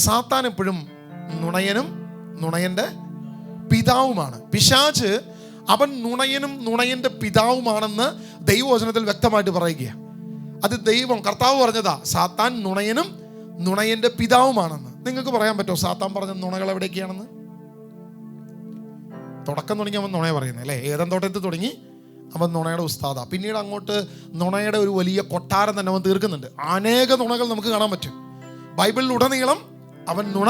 സാത്താൻ എപ്പോഴും നുണയനും നുണയൻ്റെ പിതാവുമാണ്. പിശാച് അവൻ നുണയനും നുണയൻ്റെ പിതാവുമാണെന്ന് ദൈവവചനത്തിൽ വ്യക്തമായിട്ട് പറയുകയാണ്. അത് കർത്താവ് പറഞ്ഞതാ, സാത്താൻ നുണയനും നുണയൻ്റെ പിതാവുമാണെന്ന്. നിങ്ങൾക്ക് പറയാൻ പറ്റുമോ സാത്താൻ പറഞ്ഞ നുണകൾ എവിടേക്കാണെന്ന്? തുടക്കം തുടങ്ങി അവൻ നുണയെ പറയുന്നത് അല്ലേ? ഏതൻ തോട്ടത്തിൽ തുടങ്ങി അവൻ നുണയുടെ ഉസ്താദാ. പിന്നീട് അങ്ങോട്ട് നുണയുടെ ഒരു വലിയ കൊട്ടാരം തന്നെ അവൻ തീർക്കുന്നുണ്ട്. അനേക നുണകൾ നമുക്ക് കാണാൻ പറ്റും ബൈബിളിലുടനീളം. അവൻ നുണ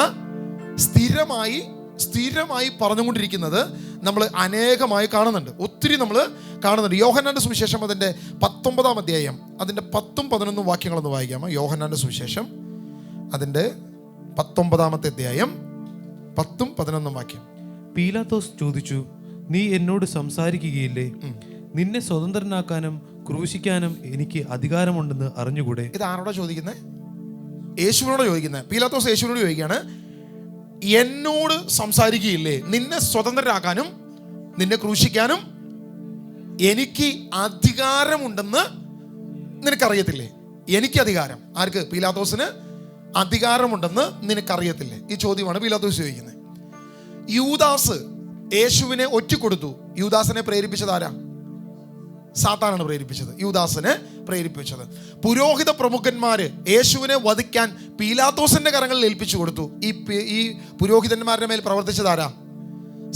സ്ഥിരമായി പറഞ്ഞുകൊണ്ടിരിക്കുന്നത് നമ്മൾ അനേകമായി കാണുന്നുണ്ട്, ഒത്തിരി നമ്മൾ കാണുന്നുണ്ട്. യോഹന്നാന്റെ സുവിശേഷം അതിൻ്റെ 19-ാം അധ്യായം അതിൻ്റെ 10ഉം 11ഉം വാക്യങ്ങളൊന്ന് വായിക്കാമോ? യോഹന്നാന്റെ സുവിശേഷം അതിൻ്റെ 19-ാമത്തെ അധ്യായം 10ഉം 11ഉം വാക്യം. പീലാത്തോസ് ചോദിച്ചു, നീ എന്നോട് സംസാരിക്കുകയില്ലേ? നിന്നെ സ്വതന്ത്രനാക്കാനും ക്രൂശിക്കാനും എനിക്ക് അധികാരമുണ്ടെന്ന് അറിഞ്ഞുകൂടെ? ഇത് ആരോടാ ചോദിക്കുന്നത്? യേശുവിനോട് ചോദിക്കുന്നത്. പീലാത്തോസ് യേശുവിനോട് ചോദിക്കുകയാണ്, എന്നോട് സംസാരിക്കുകയില്ലേ? നിന്നെ സ്വതന്ത്രരാക്കാനും നിന്നെ ക്രൂശിക്കാനും എനിക്ക് അധികാരമുണ്ടെന്ന് നിനക്കറിയത്തില്ലേ? എനിക്ക് അധികാരം. ആർക്ക്? പീലാത്തോസിന് അധികാരമുണ്ടെന്ന് നിനക്കറിയത്തില്ലേ? ഈ ചോദ്യമാണ് പീലാത്തോസ് ചോദിക്കുന്നത്. യൂദാസ് യേശുവിനെ ഒറ്റിക്കൊടുത്തു. യൂദാസിനെ പ്രേരിപ്പിച്ചത് ആരാ? സാത്താനാണ് പ്രേരിപ്പിച്ചത്, യൂദാസിനെ പ്രേരിപ്പിച്ചത്. പുരോഹിത പ്രമുഖന്മാര് യേശുവിനെ വധിക്കാൻ പീലാത്തോസിന്റെ കരങ്ങളിൽ ഏൽപ്പിച്ചു കൊടുത്തു. ഈ പുരോഹിതന്മാരുടെ മേൽ പ്രവർത്തിച്ചത് ആരാ?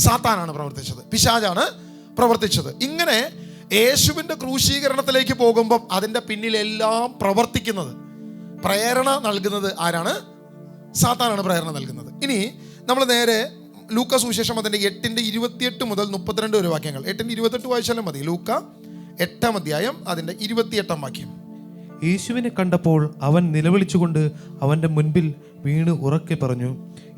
സാത്താനാണ് പ്രവർത്തിച്ചത്, പിശാചാണ് പ്രവർത്തിച്ചത്. ഇങ്ങനെ യേശുവിന്റെ ക്രൂശീകരണത്തിലേക്ക് പോകുമ്പം അതിൻ്റെ പിന്നിലെല്ലാം പ്രവർത്തിക്കുന്നത്, പ്രേരണ നൽകുന്നത് ആരാണ്? സാത്താനാണ് പ്രേരണ നൽകുന്നത്. ഇനി നമ്മൾ നേരെ ലൂക്ക സുവിശേഷം അതിൻ്റെ 8:28 മുതൽ 32 വരെ വാക്യങ്ങൾ. 8:28 വായിച്ചാലും മതി. ലൂക്ക 8-ാം അധ്യായം അതിൻ്റെ 28-ാം വാക്യം. യേശുവിനെ കണ്ടപ്പോൾ അവൻ നിലവിളിച്ചുകൊണ്ട് അവന്റെ മുൻപിൽ വീണ് ഉറക്കെ പറഞ്ഞു,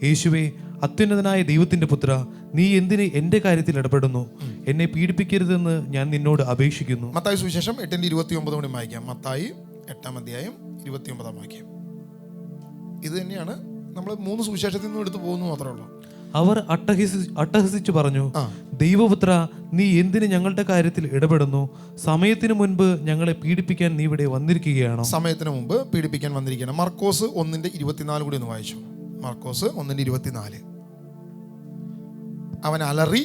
യേശുവേ, അത്യുന്നതനായ ദൈവത്തിന്റെ പുത്ര, നീ എന്തിന് എന്റെ കാര്യത്തിൽ ഇടപെടുന്നു? എന്നെ പീഡിപ്പിക്കരുതെന്ന് ഞാൻ നിന്നോട് അപേക്ഷിക്കുന്നു. മത്തായി സുവിശേഷം 8:29 കൂടി വായിക്കാം. മത്തായി 8-ാം അധ്യായം 29-ാം വാക്യം. ഇത് തന്നെയാണ് നമ്മൾ 3 സുവിശേഷത്തിൽ നിന്നും എടുത്തു പോകുന്നു മാത്രമേ ഉള്ളൂ. അവർ അട്ടഹസിച്ചു പറഞ്ഞു, ദൈവപുത്ര, നീ എന്തിന് ഞങ്ങളുടെ കാര്യത്തിൽ ഇടപെടുന്നു? സമയത്തിന് മുൻപ് ഞങ്ങളെ പീഡിപ്പിക്കാൻ നീ ഇവിടെ വന്നിരിക്കുകയാണോ? സമയത്തിന് മുമ്പ് പീഡിപ്പിക്കാൻ വന്നിരിക്കുകയാണ്. മർക്കോസ് 1:24 കൂടി ഒന്ന് വായിച്ചു. മർക്കോസ് 1:24. അവൻ അലറി,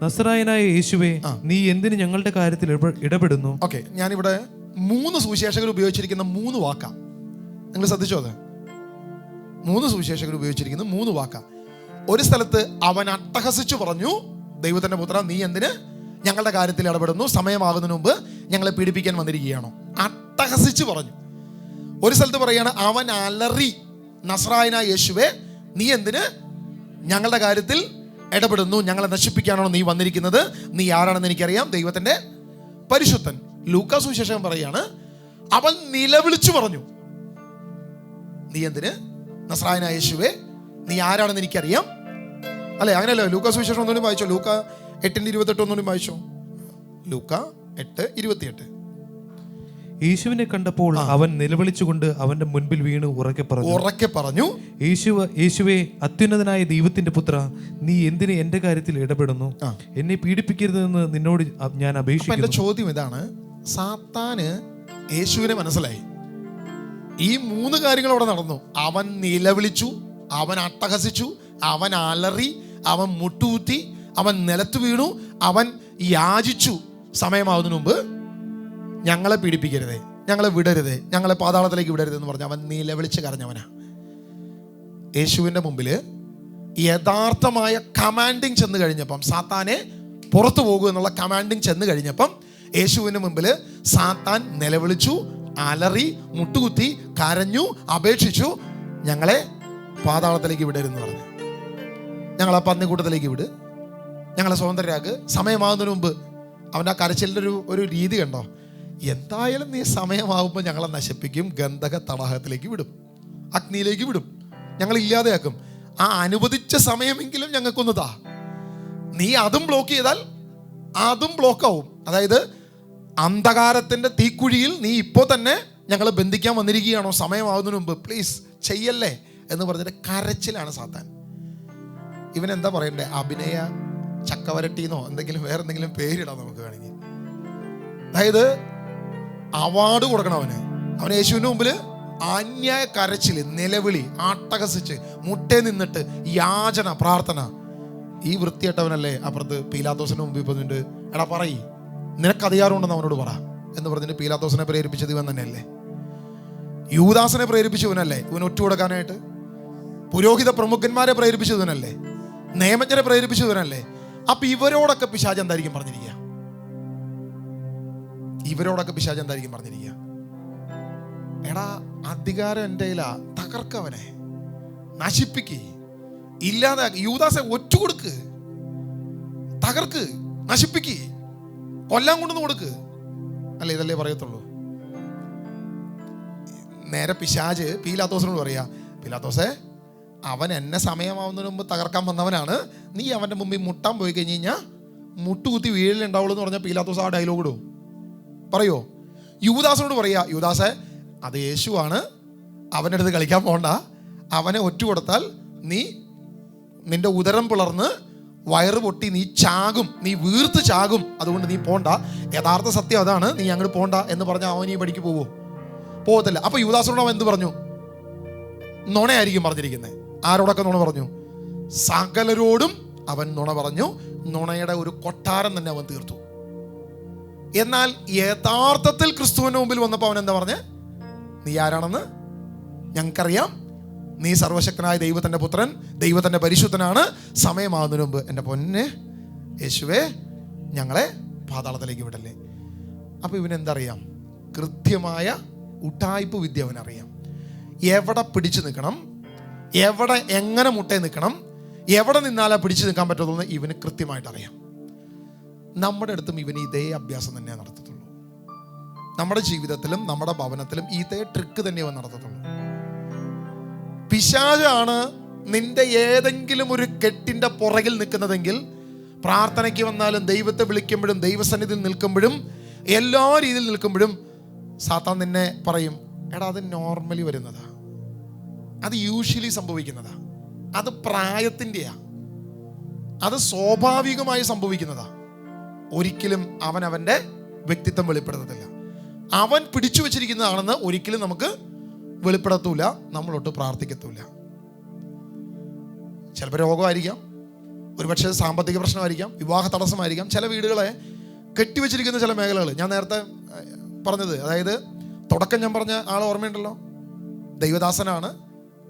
നസറായനായ യേശുവേ, നീ എന്തിന് ഞങ്ങളുടെ കാര്യത്തിൽ ഇടപെടുന്നു? ഓക്കെ, ഞാനിവിടെ 3 സുവിശേഷകർ ഉപയോഗിച്ചിരിക്കുന്ന 3 വാക്കാ. നിങ്ങൾ ശ്രദ്ധിച്ചോ? അത് 3 സുവിശേഷകർ ഉപയോഗിച്ചിരിക്കുന്ന 3 വാക്കാ. ഒരു സ്ഥലത്ത് അവൻ അട്ടഹസിച്ചു പറഞ്ഞു, ദൈവത്തിന്റെ പുത്ര, നീ എന്തിന് ഞങ്ങളുടെ കാര്യത്തിൽ ഇടപെടുന്നു? സമയമാകുന്നതിന് മുമ്പ് ഞങ്ങളെ പീഡിപ്പിക്കാൻ വന്നിരിക്കുകയാണോ? അട്ടഹസിച്ചു പറഞ്ഞു. ഒരു സ്ഥലത്ത് പറയാണ് അവൻ അലറി, നസ്രായനായ യേശുവേ, നീ എന്തിന് ഞങ്ങളുടെ കാര്യത്തിൽ ഇടപെടുന്നു? ഞങ്ങളെ നശിപ്പിക്കാനാണോ നീ വന്നിരിക്കുന്നത്? നീ ആരാണെന്ന് എനിക്കറിയാം, ദൈവത്തിന്റെ പരിശുദ്ധൻ. ലൂക്കാ സുവിശേഷം പറയാണ് അവൻ നിലവിളിച്ചു പറഞ്ഞു, നീ എന്തിന് നസ്രായനായ യേശുവേ, നീ ആരാണെന്ന് എനിക്കറിയാം. അല്ലെ? അങ്ങനെയല്ലോ. ലൂക്കാ സുവിശേഷം ഒന്നുകൂടി വായിച്ചോ. ലൂക്ക 8:28 ഒന്നുകൂടി വായിച്ചോ. ലൂക്ക 8:28. യേശുവിനെ കണ്ടപ്പോൾ അവൻ നിലവിളിച്ചുകൊണ്ട് അവന്റെ മുൻപിൽ വീണ് ഉറക്കെ പറഞ്ഞു, യേശുവേ, അത്യുന്നതനായ ദൈവത്തിന്റെ പുത്ര, നീ എന്തിന് എന്റെ കാര്യത്തിൽ ഇടപെടുന്നു? എന്നെ പീഡിപ്പിക്കരുതെന്ന് നിന്നോട് ഞാൻ അപേക്ഷിക്കുന്നു. എന്റെ ചോദ്യം ഇതാണ്, സാത്താന് യേശുവിനെ മനസ്സിലായി. ഈ 3 കാര്യങ്ങൾ അവിടെ നടന്നു. അവൻ നിലവിളിച്ചു, അവൻ അട്ടഹസിച്ചു, അവൻ അലറി, അവൻ മുട്ടുകുത്തി, അവൻ നിലത്ത് വീണു, അവൻ യാചിച്ചു, സമയമാവുന്നതിന് മുമ്പ് ഞങ്ങളെ പീഡിപ്പിക്കരുതേ, ഞങ്ങളെ വിടരുതേ, ഞങ്ങളെ പാതാളത്തിലേക്ക് വിടരുതെന്ന് പറഞ്ഞ് അവൻ നിലവിളിച്ച് കരഞ്ഞവനാ. യേശുവിൻ്റെ മുമ്പിൽ യഥാർത്ഥമായ കമാൻഡിങ് ചെന്ന് കഴിഞ്ഞപ്പം, സാത്താനെ പുറത്തു പോകുക എന്നുള്ള കമാൻഡിങ് ചെന്ന് കഴിഞ്ഞപ്പം യേശുവിൻ്റെ മുമ്പിൽ സാത്താൻ നിലവിളിച്ചു, അലറി, മുട്ടുകുത്തി, കരഞ്ഞു, അപേക്ഷിച്ചു, ഞങ്ങളെ പാതാളത്തിലേക്ക് വിടരുതെന്ന് പറഞ്ഞു. ഞങ്ങളെ പന്നിക്കൂട്ടത്തിലേക്ക് വിട്, ഞങ്ങളെ സ്വതന്ത്രരാക്ക്, സമയമാകുന്നതിന് മുമ്പ്. അവൻ്റെ ആ കരച്ചിലിൻ്റെ ഒരു രീതി കണ്ടോ? എന്തായാലും നീ സമയമാകുമ്പോൾ ഞങ്ങളെ നശിപ്പിക്കും, ഗന്ധക തടാകത്തിലേക്ക് വിടും, അഗ്നിയിലേക്ക് വിടും, ഞങ്ങൾ ഇല്ലാതെയാക്കും. ആ അനുവദിച്ച സമയമെങ്കിലും ഞങ്ങൾക്കൊന്ന് താ. നീ അതും ബ്ലോക്ക് ചെയ്താൽ അതും ബ്ലോക്കാവും. അതായത് അന്ധകാരത്തിൻ്റെ തീക്കുഴിയിൽ നീ ഇപ്പോൾ തന്നെ ഞങ്ങളെ ബന്ധിക്കാൻ വന്നിരിക്കുകയാണോ? സമയമാകുന്നതിന് മുമ്പ് പ്ലീസ് ചെയ്യല്ലേ എന്ന് പറഞ്ഞിട്ട് കരച്ചിലാണ് സാത്താൻ. ഇവനെന്താ പറയണ്ടേ? അഭിനയ ചക്കവരട്ടിന്നോ എന്തെങ്കിലും വേറെ എന്തെങ്കിലും പേരിടാം നമുക്ക് വേണമെങ്കിൽ. അതായത് അവാർഡ് കൊടുക്കണം അവന്. അവൻ യേശുവിൻ്റെ മുമ്പിൽ അന്യായ കരച്ചില്, നിലവിളി, ആട്ടഹസിച്ച് മുട്ടേ നിന്നിട്ട് യാചന, പ്രാർത്ഥന. ഈ വൃത്തിയായിട്ടവനല്ലേ അപ്പുറത്ത് പീലാത്തോസിന് മുമ്പിൽ പറഞ്ഞിട്ട് എടാ പറയ് നിനക്കധികാരമുണ്ടെന്ന് അവനോട് പറ എന്ന് പറഞ്ഞിട്ട് പീലാത്തോസിനെ പ്രേരിപ്പിച്ചത് ഇവൻ തന്നെയല്ലേ. യൂദാസിനെ പ്രേരിപ്പിച്ചവനല്ലേ ഇവൻ ഒറ്റ കൊടുക്കാനായിട്ട്. പുരോഹിത പ്രമുഖന്മാരെ പ്രേരിപ്പിച്ചവനല്ലേ. നിയമജ്ഞരെ പ്രേരിപ്പിച്ചവനല്ലേ. അപ്പൊ ഇവരോടൊക്കെ പിശാച് എന്തായിരിക്കും പറഞ്ഞിരിക്കുക? എടാ അധികാരം എൻ്റെ കയ്യിലാ, തകർക്കവനെ, നശിപ്പിക്ക്, ഇല്ലാതാക്കി. യൂദാസെ ഒറ്റ കൊടുക്ക്, തകർക്ക്, നശിപ്പിക്ക്, കൊല്ലാൻ കൊണ്ടുവന്ന് കൊടുക്ക്. അല്ല, ഇതല്ലേ പറയത്തുള്ളൂ. നേരെ പിശാച് പീലാത്തോസിനോട് പറയാ, പീലാത്തോസേ അവൻ എന്നെ സമയമാവുന്നതിന് മുമ്പ് തകർക്കാൻ വന്നവനാണ്, നീ അവൻ്റെ മുമ്പിൽ മുട്ടാൻ പോയി കഴിഞ്ഞ് കഴിഞ്ഞാൽ മുട്ടുകുത്തി വീഴിലുണ്ടാവുള്ളൂ എന്ന് പറഞ്ഞാൽ പീലാത്തോസ് ആ ഡയലോഗ് ഇടുമോ? പറയോ? യൂദാസിനോട് പറയാ, യൂദാസേ അത് യേശുവാണ്, അവൻ്റെ അടുത്ത് കളിക്കാൻ പോകണ്ട, അവനെ ഒറ്റ കൊടുത്താൽ നീ നിന്റെ ഉദരം പിളർന്ന് വയറ് പൊട്ടി നീ ചാകും, നീ വീർത്ത് ചാകും, അതുകൊണ്ട് നീ പോണ്ട, യഥാർത്ഥ സത്യം അതാണ്, നീ അങ്ങോട്ട് പോണ്ട എന്ന് പറഞ്ഞാൽ അവൻ ഈ പടിക്ക് പോവോ? പോകത്തില്ല. അപ്പൊ യൂദാസിനോട് അവൻ എന്ത് പറഞ്ഞു? നുണയായിരിക്കും പറഞ്ഞിരിക്കുന്നത്. ആരോടൊക്കെ നുണ പറഞ്ഞു? സകലരോടും അവൻ നുണ പറഞ്ഞു. നുണയുടെ ഒരു കൊട്ടാരം തന്നെ അവൻ തീർത്തു. എന്നാൽ യഥാർത്ഥത്തിൽ ക്രിസ്തുവിന്റെ മുമ്പിൽ വന്നപ്പോൾ അവൻ എന്താ പറഞ്ഞേ? നീ ആരാണെന്ന് ഞങ്ങൾക്കറിയാം, നീ സർവശക്തനായ ദൈവത്തിന്റെ പുത്രൻ, ദൈവത്തിന്റെ പരിശുദ്ധനാണ്, സമയമാകുന്നതിന് മുമ്പ് എൻ്റെ പൊന്നെ യേശുവേ ഞങ്ങളെ പാതാളത്തിലേക്ക് വിടല്ലേ. അപ്പൊ ഇവനെന്തറിയാം? കൃത്യമായ ഉട്ടായ്പ വിദ്യ അവനറിയാം. എവിടെ പിടിച്ചു നിൽക്കണം, എവിടെ എങ്ങനെ മുട്ടേ നിൽക്കണം, എവിടെ നിന്നാലാ പിടിച്ചു നിൽക്കാൻ പറ്റുമെന്ന് ഇവന് കൃത്യമായിട്ട് അറിയാം. നമ്മുടെ അടുത്തും ഇവന് ഇതേ അഭ്യാസം തന്നെ നടത്തത്തുള്ളൂ. നമ്മുടെ ജീവിതത്തിലും നമ്മുടെ ഭവനത്തിലും ഇതേ ട്രിക്ക് തന്നെ അവൻ നടത്തത്തുള്ളൂ. പിശാചാണ് നിന്റെ ഏതെങ്കിലും ഒരു കെട്ടിന്റെ പുറകിൽ നിൽക്കുന്നതെങ്കിൽ, പ്രാർത്ഥനയ്ക്ക് വന്നാലും ദൈവത്തെ വിളിക്കുമ്പോഴും ദൈവസന്നിധിയിൽ നിൽക്കുമ്പോഴും എല്ലാ രീതിയിൽ നിൽക്കുമ്പോഴും സാത്താൻ നിന്നെ പറയും, എടാ അത് നോർമലി വരുന്നതാ, അത് യൂഷ്വലി സംഭവിക്കുന്നതാ, അത് പ്രായത്തിൻ്റെയാ, അത് സ്വാഭാവികമായി സംഭവിക്കുന്നതാ. ഒരിക്കലും അവൻ അവൻ്റെ വ്യക്തിത്വം വെളിപ്പെടുത്തത്തില്ല. അവൻ പിടിച്ചു വെച്ചിരിക്കുന്നതാണെന്ന് ഒരിക്കലും നമുക്ക് വെളിപ്പെടുത്തൂല, നമ്മളൊട്ട് പ്രാർത്ഥിക്കത്തൂല. ചിലപ്പോൾ രോഗമായിരിക്കാം, ഒരുപക്ഷെ സാമ്പത്തിക പ്രശ്നമായിരിക്കാം, വിവാഹ തടസ്സമായിരിക്കാം. ചില വീടുകളെ കെട്ടിവെച്ചിരിക്കുന്ന ചില മേഖലകൾ ഞാൻ നേരത്തെ പറഞ്ഞത്, അതായത് തുടക്കം ഞാൻ പറഞ്ഞ ആൾ ഓർമ്മയുണ്ടല്ലോ, ദൈവദാസനാണ്,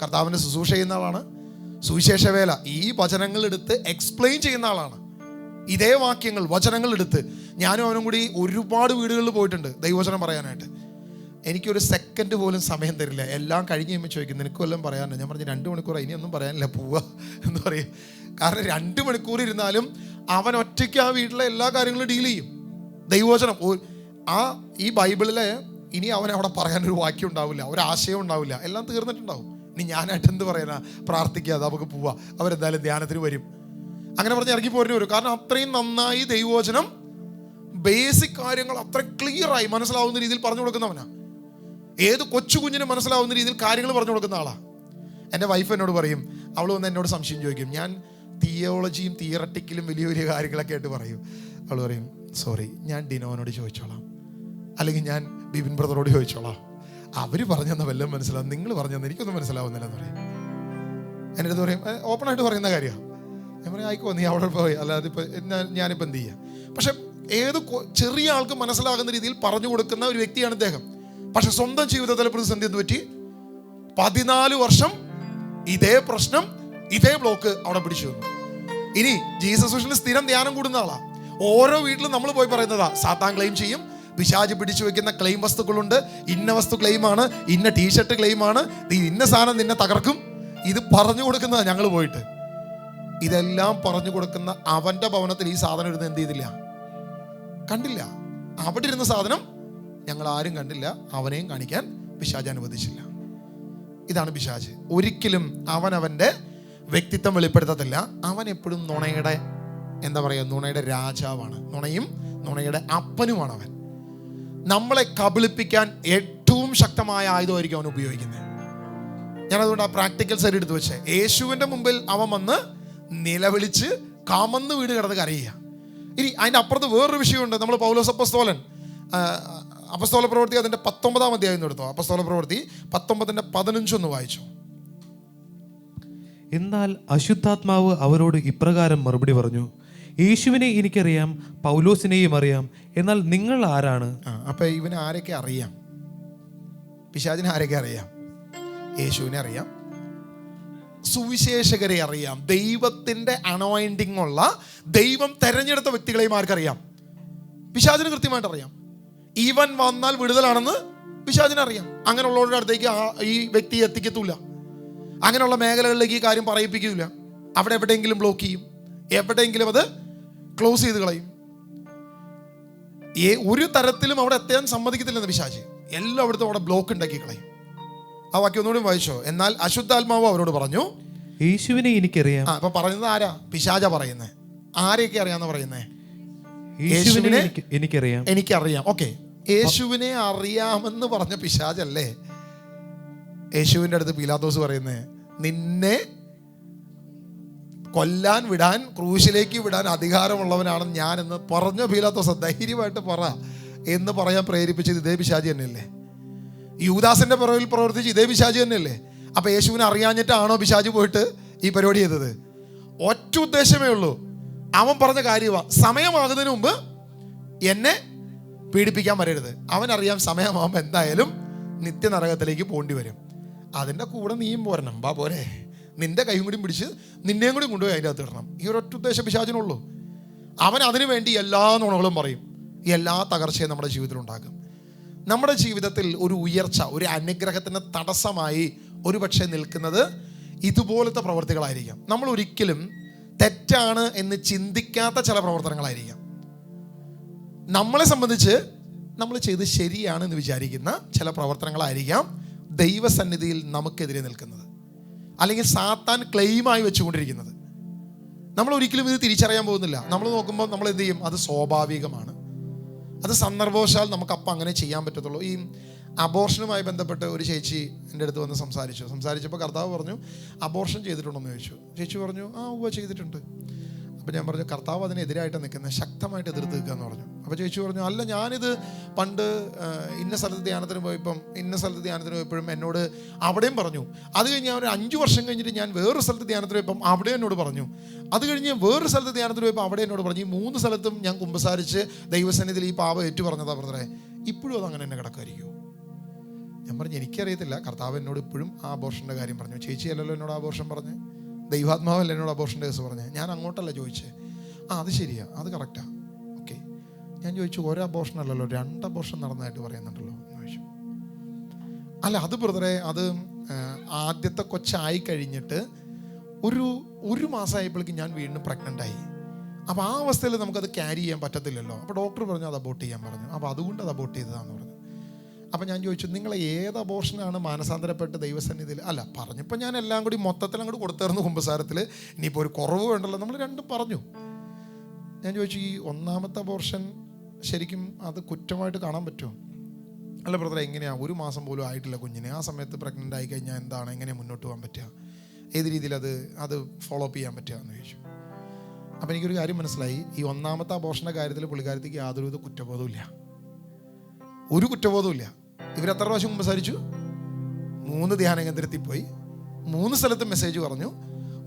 കർത്താവിൻ്റെ ശുശ്രൂഷ ചെയ്യുന്ന ആളാണ്, സുവിശേഷ വേല ഈ വചനങ്ങൾ എടുത്ത് എക്സ്പ്ലെയിൻ ചെയ്യുന്ന ആളാണ്. ഇതേ വാക്യങ്ങൾ വചനങ്ങൾ എടുത്ത് ഞാനും അവനും കൂടി ഒരുപാട് വീടുകളിൽ പോയിട്ടുണ്ട് ദൈവവചനം പറയാനായിട്ട്. എനിക്കൊരു സെക്കൻഡ് പോലും സമയം തരില്ല. എല്ലാം കഴിഞ്ഞ് കഴിയുമ്പോൾ ചോദിക്കും, നിനക്ക് വല്ലതും പറയാനോ? ഞാൻ പറഞ്ഞു 2 മണിക്കൂർ, ഇനിയൊന്നും പറയാനില്ല, പോവുക എന്ന് പറയും. കാരണം 2 മണിക്കൂർ ഇരുന്നാലും അവൻ ഒറ്റയ്ക്ക് ആ വീട്ടിലെ എല്ലാ കാര്യങ്ങളും ഡീൽ ചെയ്യും. ദൈവവചനം ഈ ബൈബിളിലെ ഇനി അവൻ അവിടെ പറയാനൊരു വാക്യം ഉണ്ടാവില്ല, ഒരാശയം ഉണ്ടാവില്ല, എല്ലാം തീർന്നിട്ടുണ്ടാവും. ഇനി ഞാനായിട്ട് എന്ത് പറയാനാ? പ്രാർത്ഥിക്കാതെ നമുക്ക് പോവാ, അവരെന്തായാലും ധ്യാനത്തിന് വരും, അങ്ങനെ പറഞ്ഞ് ഇറങ്ങി പോരേണ്ടി വരും. കാരണം അത്രയും നന്നായി ദൈവവചനം ബേസിക് കാര്യങ്ങൾ അത്ര ക്ലിയറായി മനസ്സിലാവുന്ന രീതിയിൽ പറഞ്ഞു കൊടുക്കുന്നവനാ. ഏത് കൊച്ചു കുഞ്ഞിനും മനസ്സിലാവുന്ന രീതിയിൽ കാര്യങ്ങൾ പറഞ്ഞു കൊടുക്കുന്ന ആളാ. എൻ്റെ വൈഫ് എന്നോട് പറയും, അവൾ വന്ന് എന്നോട് സംശയം ചോദിക്കും, ഞാൻ തിയോളജിയും തിയററ്റിക്കലും വലിയ വലിയ കാര്യങ്ങളൊക്കെ ആയിട്ട് പറയും. അവൾ പറയും, സോറി ഞാൻ ഡിനോനോട് ചോദിച്ചോളാം, അല്ലെങ്കിൽ ഞാൻ ബിബിൻ ബ്രദറോട് ചോദിച്ചോളാം, അവർ പറഞ്ഞെന്ന വല്ലതും മനസ്സിലാവും, നിങ്ങൾ പറഞ്ഞെന്ന് എനിക്കൊന്നും മനസ്സിലാവുന്നില്ലെന്ന് പറയും. എൻ്റെ അടുത്ത് പറയും, ഓപ്പണായിട്ട് പറയുന്ന കാര്യമാണ്. ഞാൻ പറയും, ആയിക്കോ നീ അവിടെ പോയി, അല്ലാതെ ഇപ്പം ഞാനിപ്പോൾ എന്ത് ചെയ്യാം? പക്ഷെ ഏത് ചെറിയ ആൾക്ക് മനസ്സിലാകുന്ന രീതിയിൽ പറഞ്ഞു കൊടുക്കുന്ന ഒരു വ്യക്തിയാണ് ഇദ്ദേഹം. പക്ഷെ സ്വന്തം ജീവിതത്തിലെ പ്രതിസന്ധി എന്ത് പറ്റി? 14 വർഷം ഇതേ പ്രശ്നം, ഇതേ ബ്ലോക്ക് അവിടെ പിടിച്ചു വന്നു. ഇനി ജീസസ് മിഷനിൽ സ്ഥിരം ധ്യാനം കൂടുന്ന ആളാ. ഓരോ വീട്ടിലും നമ്മൾ പോയി പറയുന്നതാ, സാത്താൻ ക്ലെയിം ചെയ്യും, പിശാച് പിടിച്ചു വെക്കുന്ന ക്ലെയിം വസ്തുക്കളുണ്ട്, ഇന്ന വസ്തു ക്ലെയിമാണ്, ഇന്ന ടീഷർട്ട് ക്ലെയിമാണ്, ഇന്ന സാധനം നിന്നെ തകർക്കും, ഇത് പറഞ്ഞു കൊടുക്കുന്നതാ. ഞങ്ങൾ പോയിട്ട് ഇതെല്ലാം പറഞ്ഞു കൊടുക്കുന്ന അവന്റെ ഭവനത്തിൽ ഈ സാധനം ഇരുന്ന് എന്ത് ചെയ്തില്ല? കണ്ടില്ല. അവിടെ ഇരുന്ന സാധനം ഞങ്ങൾ ആരും കണ്ടില്ല, അവനെയും കാണിക്കാൻ പിശാച് അനുവദിച്ചില്ല. ഇതാണ് പിശാച്. ഒരിക്കലും അവനവൻ്റെ വ്യക്തിത്വം വെളിപ്പെടുത്തത്തില്ല. അവൻ എപ്പോഴും നുണയുടെ നുണയുടെ രാജാവാണ്. നുണയും നുണയുടെ അപ്പനുമാണ് അവൻ. നമ്മളെ കബളിപ്പിക്കാൻ ഏറ്റവും ശക്തമായ ആയുധമായിരിക്കും അവൻ ഉപയോഗിക്കുന്നത്. ഞാനതുകൊണ്ട് ആ പ്രാക്ടിക്കൽ സൈഡ് എടുത്ത് വെച്ചേ. യേശുവിൻ്റെ മുമ്പിൽ അവൻ വന്ന് നിലവിളിച്ച് കമന്ന് വീട് കിടന്ന് കരയുക. ഇനി അതിൻ്റെ അപ്പുറത്ത് വേറൊരു വിഷയമുണ്ട്. നമ്മൾ പൗലോസ് അപ്പോസ്തലൻ അപ്പസ്തോല പ്രവൃത്തി അതിൻ്റെ 19-ാം അധ്യായം എടുത്തോ. അപ്പസ്തോല പ്രവൃത്തി 19:15 വായിച്ചു. എന്നാൽ അശുദ്ധാത്മാവ് അവരോട് ഇപ്രകാരം മറുപടി പറഞ്ഞു, യേശുവിനെ എനിക്കറിയാം, പൗലോസിനെയും അറിയാം, എന്നാൽ നിങ്ങൾ ആരാണ്? അപ്പൊ ഇവന് ആരൊക്കെ അറിയാം? പിശാചിനെ ആരൊക്കെ അറിയാം? യേശുവിനെ അറിയാം, സുവിശേഷകരെ അറിയാം, ദൈവത്തിന്റെ അനോയിന്റിംഗ് ഉള്ള ദൈവം തെരഞ്ഞെടുത്ത വ്യക്തികളെയും ആർക്കറിയാം? പിശാചിന് കൃത്യമായിട്ട് അറിയാം. ഇവൻ വന്നാൽ വിടുതലാണെന്ന് പിശാചിന് അറിയാം. അങ്ങനെയുള്ളവരുടെ അടുത്തേക്ക് ഈ വ്യക്തിയെ എത്തിക്കത്തൂല. അങ്ങനെയുള്ള മേഖലകളിലേക്ക് ഈ കാര്യം പറയിപ്പിക്കില്ല. അവിടെ എവിടെയെങ്കിലും ബ്ലോക്ക് ചെയ്യും, എവിടെയെങ്കിലും അത് ക്ലോസ് ചെയ്ത് കളയും. ഒരു തരത്തിലും അവിടെ എത്താൻ സമ്മതിക്കത്തില്ലെന്ന് പിശാച്. എല്ലായിടത്തും അവിടെ ബ്ലോക്ക് ഉണ്ടാക്കി കളയും. ആ വാക്യം ഒന്നുകൂടി വായിച്ചോ. എന്നാൽ അശുദ്ധാത്മാവ് അവരോട് പറഞ്ഞു, യേശുവിനെ എനിക്കറിയാം. അപ്പൊ പറയുന്നത് ആരാ? പിശാച പറയുന്നത്. ആരെയൊക്കെ അറിയാന്ന് പറയുന്നേ? യേശുവിനെ എനിക്കറിയാം. എനിക്കറിയാം. ഓക്കെ, യേശുവിനെ അറിയാമെന്ന് പറഞ്ഞ പിശാചല്ലേ യേശുവിൻ്റെ അടുത്ത് പീലാത്തോസ് പറയുന്നത്, നിന്നെ കൊല്ലാൻ വിടാൻ, ക്രൂശിലേക്ക് വിടാൻ അധികാരമുള്ളവനാണ് ഞാനെന്ന് പറഞ്ഞ പീലാത്തോസ് ധൈര്യമായിട്ട് പറ എന്ന് പറയാൻ പ്രേരിപ്പിച്ചത് ഇതേ പിശാചി തന്നെയല്ലേ? യൂദാസിന്റെ പുറകിൽ പ്രവർത്തിച്ച് ഇതേ പിശാചി തന്നെയല്ലേ? അപ്പൊ യേശുവിനെ അറിയാഞ്ഞിട്ടാണോ പിശാചി പോയിട്ട് ഈ പരിപാടി ചെയ്തത്? ഒറ്റ ഉദ്ദേശമേ ഉള്ളൂ. അവൻ പറഞ്ഞ കാര്യമാണ്, സമയമാകുന്നതിന് മുമ്പ് എന്നെ പീഡിപ്പിക്കാൻ വരരുത്. അവനറിയാം സമയമാകുമ്പോൾ എന്തായാലും നിത്യനരകത്തിലേക്ക് പോണ്ടി വരും. അതിൻ്റെ കൂടെ നീയും പോരണം. വാ പോരെ, നിന്റെ കൈയും കൂടി പിടിച്ച് നിന്നെയും കൂടി കൊണ്ടുപോയി അതിൻ്റെ അകത്ത് ഇടണം. ഈ ഒരൊറ്റ ഉദ്ദേശം പിശാചിനുള്ളൂ. അവൻ അതിനു വേണ്ടി എല്ലാ നുണകളും പറയും, എല്ലാ തകർച്ചയും നമ്മുടെ ജീവിതത്തിൽ ഉണ്ടാക്കും. നമ്മുടെ ജീവിതത്തിൽ ഒരു ഉയർച്ച, ഒരു അനുഗ്രഹത്തിന് തടസ്സമായി ഒരുപക്ഷെ നിൽക്കുന്നത് ഇതുപോലത്തെ പ്രവർത്തികളായിരിക്കാം. നമ്മൾ ഒരിക്കലും തെറ്റാണ് എന്ന് ചിന്തിക്കാത്ത ചില പ്രവർത്തനങ്ങളായിരിക്കാം. നമ്മളെ സംബന്ധിച്ച് നമ്മൾ ചെയ്ത് ശരിയാണ് എന്ന് വിചാരിക്കുന്ന ചില പ്രവർത്തനങ്ങളായിരിക്കാം ദൈവസന്നിധിയിൽ നമുക്കെതിരെ നിൽക്കുന്നത്, അല്ലെങ്കിൽ സാത്താൻ ക്ലെയിമായി വെച്ചുകൊണ്ടിരിക്കുന്നത്. നമ്മൾ ഒരിക്കലും ഇത് തിരിച്ചറിയാൻ പോകുന്നില്ല. നമ്മൾ നോക്കുമ്പോൾ നമ്മൾ എന്ത് ചെയ്യും? അത് സ്വാഭാവികമാണ്, അത് സന്ദർഭവശാൽ നമുക്ക് അപ്പം അങ്ങനെ ചെയ്യാൻ പറ്റത്തുള്ളൂ. ഈ അബോർഷനുമായി ബന്ധപ്പെട്ട് ഒരു ചേച്ചി എൻ്റെ അടുത്ത് വന്ന് സംസാരിച്ചപ്പോൾ കർത്താവ് പറഞ്ഞു, അബോർഷൻ ചെയ്തിട്ടുണ്ടോയെന്ന് ചോദിച്ചു. ചേച്ചി പറഞ്ഞു, ചെയ്തിട്ടുണ്ട്. അപ്പോൾ ഞാൻ പറഞ്ഞു, കർത്താവ് അതിനെതിരായിട്ട് നിൽക്കുന്നത്, ശക്തമായിട്ട് എതിർത്ത് നിൽക്കുക എന്ന് പറഞ്ഞു. അപ്പോൾ ചേച്ചി പറഞ്ഞു, അല്ല, ഞാനിത് പണ്ട് ഇന്ന സ്ഥലത്ത് ധ്യാനത്തിന് പോയപ്പോഴും എന്നോട് അവിടെയും പറഞ്ഞു. അത് കഴിഞ്ഞ് ഒരു 5 വർഷം കഴിഞ്ഞിട്ട് ഞാൻ വേറൊരു സ്ഥലത്ത് ധ്യാനത്തിന് പോയപ്പം അവിടെ എന്നോട് പറഞ്ഞു. അത് കഴിഞ്ഞ് വേറൊരു സ്ഥലത്ത് ധ്യാനത്തിന് പോയപ്പോൾ അവിടെ എന്നോട് പറഞ്ഞു. ഈ 3 സ്ഥലത്തും ഞാൻ കുമ്പസാരിച്ച് ദൈവസന്നിധിയിൽ ഈ പാപം ഏറ്റു പറഞ്ഞതാ ബ്രദറെ. ഇപ്പോഴും അത് അങ്ങനെ തന്നെ കിടക്കുമായിരിക്കുമോ? ഞാൻ പറഞ്ഞു, എനിക്കറിയത്തില്ല. കർത്താവ് എന്നോട് ഇപ്പോഴും ആ അബോർഷൻ്റെ കാര്യം പറഞ്ഞു. ചേച്ചിയല്ലല്ലോ എന്നോട് അബോർഷൻ പറഞ്ഞ്, ദൈവാത്മാവല്ല എന്നോട് അബോർഷൻ്റെ കേസ് പറഞ്ഞ്. ഞാൻ അങ്ങോട്ടല്ല ചോദിച്ചേ. അത് ശരിയാ, അത് കറക്റ്റാ. ഓക്കെ, ഞാൻ ചോദിച്ചു, ഒരു അബോർഷൻ അല്ലല്ലോ, 2 അബോർഷൻ നടന്നതായിട്ട് പറയുന്നുണ്ടല്ലോ എന്ന് ചോദിച്ചു. അല്ല, അത് ബ്രദറെ, അത് ആദ്യത്തെ കൊച്ചായി കഴിഞ്ഞിട്ട് ഒരു മാസമായപ്പോഴേക്കും ഞാൻ വീണ്ടും പ്രഗ്നൻ്റ് ആയി. അപ്പോൾ ആ അവസ്ഥയിൽ നമുക്കത് ക്യാരി ചെയ്യാൻ പറ്റത്തില്ലല്ലോ. അപ്പോൾ ഡോക്ടർ പറഞ്ഞു അത് അബോർട്ട് ചെയ്യാൻ പറഞ്ഞു. അപ്പോൾ അതുകൊണ്ട് അത് അബോർട്ട് ചെയ്തതാന്ന് പറഞ്ഞു. അപ്പം ഞാൻ ചോദിച്ചു, നിങ്ങൾ ഏത് അബോർഷനാണ് മാനസാന്തരപ്പെട്ട് ദൈവസന്നിധിയിൽ? അല്ല, പറഞ്ഞപ്പോൾ ഞാൻ എല്ലാം കൂടി മൊത്തത്തിൽ അങ്ങോട്ട് കൊടുത്തേർന്നു കുമ്പസാരത്തിൽ. ഇനിയിപ്പോൾ ഒരു കുറവ് വേണ്ടല്ലോ, നമ്മൾ രണ്ടും പറഞ്ഞു. ഞാൻ ചോദിച്ചു, ഈ 1ാമത്തെ അബോർഷൻ ശരിക്കും അത് കുറ്റമായിട്ട് കാണാൻ പറ്റുമോ? അല്ല ബ്രദറെ, എങ്ങനെയാണ്? 1 മാസം പോലും ആയിട്ടില്ല കുഞ്ഞിനെ. ആ സമയത്ത് പ്രഗ്നൻ്റ് ആയി കഴിഞ്ഞാൽ എന്താണ്, എങ്ങനെ മുന്നോട്ട് പോകാൻ പറ്റുക? ഏത് രീതിയിൽ അത് ഫോളോ അപ്പ് ചെയ്യാൻ പറ്റുക എന്ന് ചോദിച്ചു. അപ്പം എനിക്കൊരു കാര്യം മനസ്സിലായി. ഈ 1ാമത്തെ അബോർഷൻ്റെ കാര്യത്തിൽ പുള്ളിക്കാരത്തേക്ക് യാതൊരുവിധ കുറ്റബോധമില്ല, ഒരു കുറ്റബോധമില്ല. ഇവരെത്ര പ്രാവശ്യം കുമ്പസാരിച്ചു? 3 ധ്യാന കേന്ദ്രത്തിൽ പോയി, 3 സ്ഥലത്തും മെസ്സേജ് പറഞ്ഞു,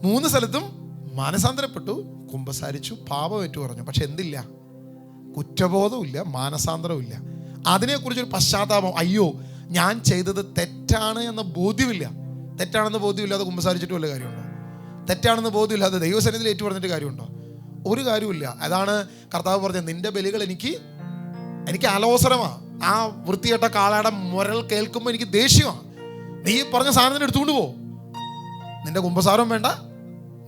3 സ്ഥലത്തും മാനസാന്തരപ്പെട്ടു, കുമ്പസാരിച്ചു, പാപമേറ്റു പറഞ്ഞു. പക്ഷെ എന്തില്ല? കുറ്റബോധമില്ല, മാനസാന്തരമില്ല. അതിനെക്കുറിച്ചൊരു പശ്ചാത്താപം, അയ്യോ ഞാൻ ചെയ്തത് തെറ്റാണ് എന്ന ബോധ്യമില്ല. തെറ്റാണെന്ന് ബോധ്യമില്ലാതെ കുമ്പസാരിച്ചിട്ട് വല്ല കാര്യമുണ്ടോ? തെറ്റാണെന്ന് ബോധ്യമില്ലാതെ ദൈവസന്നിധിയിൽ ഏറ്റു പറഞ്ഞിട്ട് കാര്യമുണ്ടോ? ഒരു കാര്യമില്ല. അതാണ് കർത്താവ് പറഞ്ഞത്, നിന്റെ ബലികൾ എനിക്ക് അലോസരമാണ്. ആ വൃത്തികെട്ട കാളയുടെ മുരൽ കേൾക്കുമ്പോൾ എനിക്ക് ദേഷ്യമാണ്. നീ പറഞ്ഞ സാധനത്തിന് എടുത്തുകൊണ്ട് പോ. നിന്റെ കുമ്പസാരവും വേണ്ട,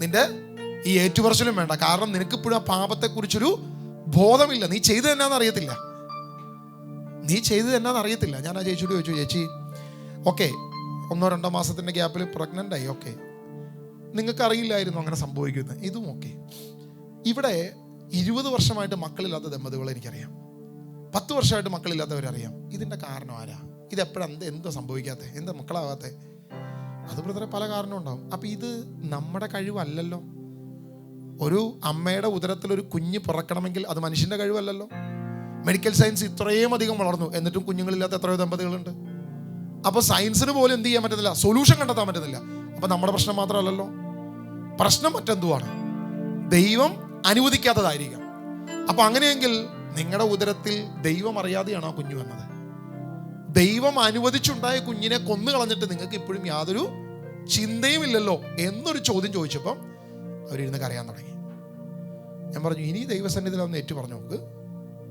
നിന്റെ ഈ ഏറ്റുപറച്ചിലും വേണ്ട. കാരണം നിനക്കിപ്പോഴും ആ പാപത്തെക്കുറിച്ചൊരു ബോധമില്ല. നീ ചെയ്ത് എന്നാന്ന് അറിയത്തില്ല. ഞാൻ ആ ചേച്ചിയോട് ചോദിച്ചു, ചേച്ചി ഓക്കെ 1-2 മാസത്തിൻ്റെ ഗ്യാപ്പിൽ പ്രഗ്നൻ്റ് ആയി, ഓക്കെ, നിങ്ങൾക്ക് അറിയില്ലായിരുന്നു അങ്ങനെ സംഭവിക്കുന്നത്. ഇതും ഓക്കെ. ഇവിടെ 20 വർഷമായിട്ട് മക്കളില്ലാത്ത ദമ്പതികളെ എനിക്കറിയാം, 10 വർഷമായിട്ട് മക്കളില്ലാത്തവരറിയാം. ഇതിൻ്റെ കാരണം ആരാ? ഇതെപ്പോഴാണ് എന്താ സംഭവിക്കാത്തത്? എന്താ മക്കളാകാത്തത്? അത് ബ്രദറെ പല കാരണം ഉണ്ടാവും. അപ്പം ഇത് നമ്മുടെ കഴിവല്ലല്ലോ. ഒരു അമ്മയുടെ ഉദരത്തിൽ ഒരു കുഞ്ഞ് പിറക്കണമെങ്കിൽ അത് മനുഷ്യൻ്റെ കഴിവല്ലല്ലോ. മെഡിക്കൽ സയൻസ് ഇത്രയും അധികം വളർന്നു, എന്നിട്ടും കുഞ്ഞുങ്ങളില്ലാത്ത എത്രയോ ദമ്പതികളുണ്ട്. അപ്പോൾ സയൻസിന് പോലും എന്ത് ചെയ്യാൻ പറ്റുന്നില്ല, സൊല്യൂഷൻ കണ്ടെത്താൻ പറ്റുന്നില്ല. അപ്പം നമ്മുടെ പ്രശ്നം മാത്രമല്ലല്ലോ, പ്രശ്നം മറ്റെന്തുവാണ്? ദൈവം അനുവദിക്കാത്തതായിരിക്കാം. അപ്പം അങ്ങനെയെങ്കിൽ നിങ്ങളുടെ ഉദരത്തിൽ ദൈവം അറിയാതെയാണ് ആ കുഞ്ഞു വന്നത്. ദൈവം അനുവദിച്ചുണ്ടായ കുഞ്ഞിനെ കൊന്നു കളഞ്ഞിട്ട് നിങ്ങൾക്ക് ഇപ്പോഴും യാതൊരു ചിന്തയും ഇല്ലല്ലോ എന്നൊരു ചോദ്യം ചോദിച്ചപ്പം അവരിരുന്ന് കരയാൻ തുടങ്ങി. ഞാൻ പറഞ്ഞു, ഇനി ദൈവസന്നിധിയിൽ ഒന്ന് ഏറ്റു പറഞ്ഞു നോക്ക്,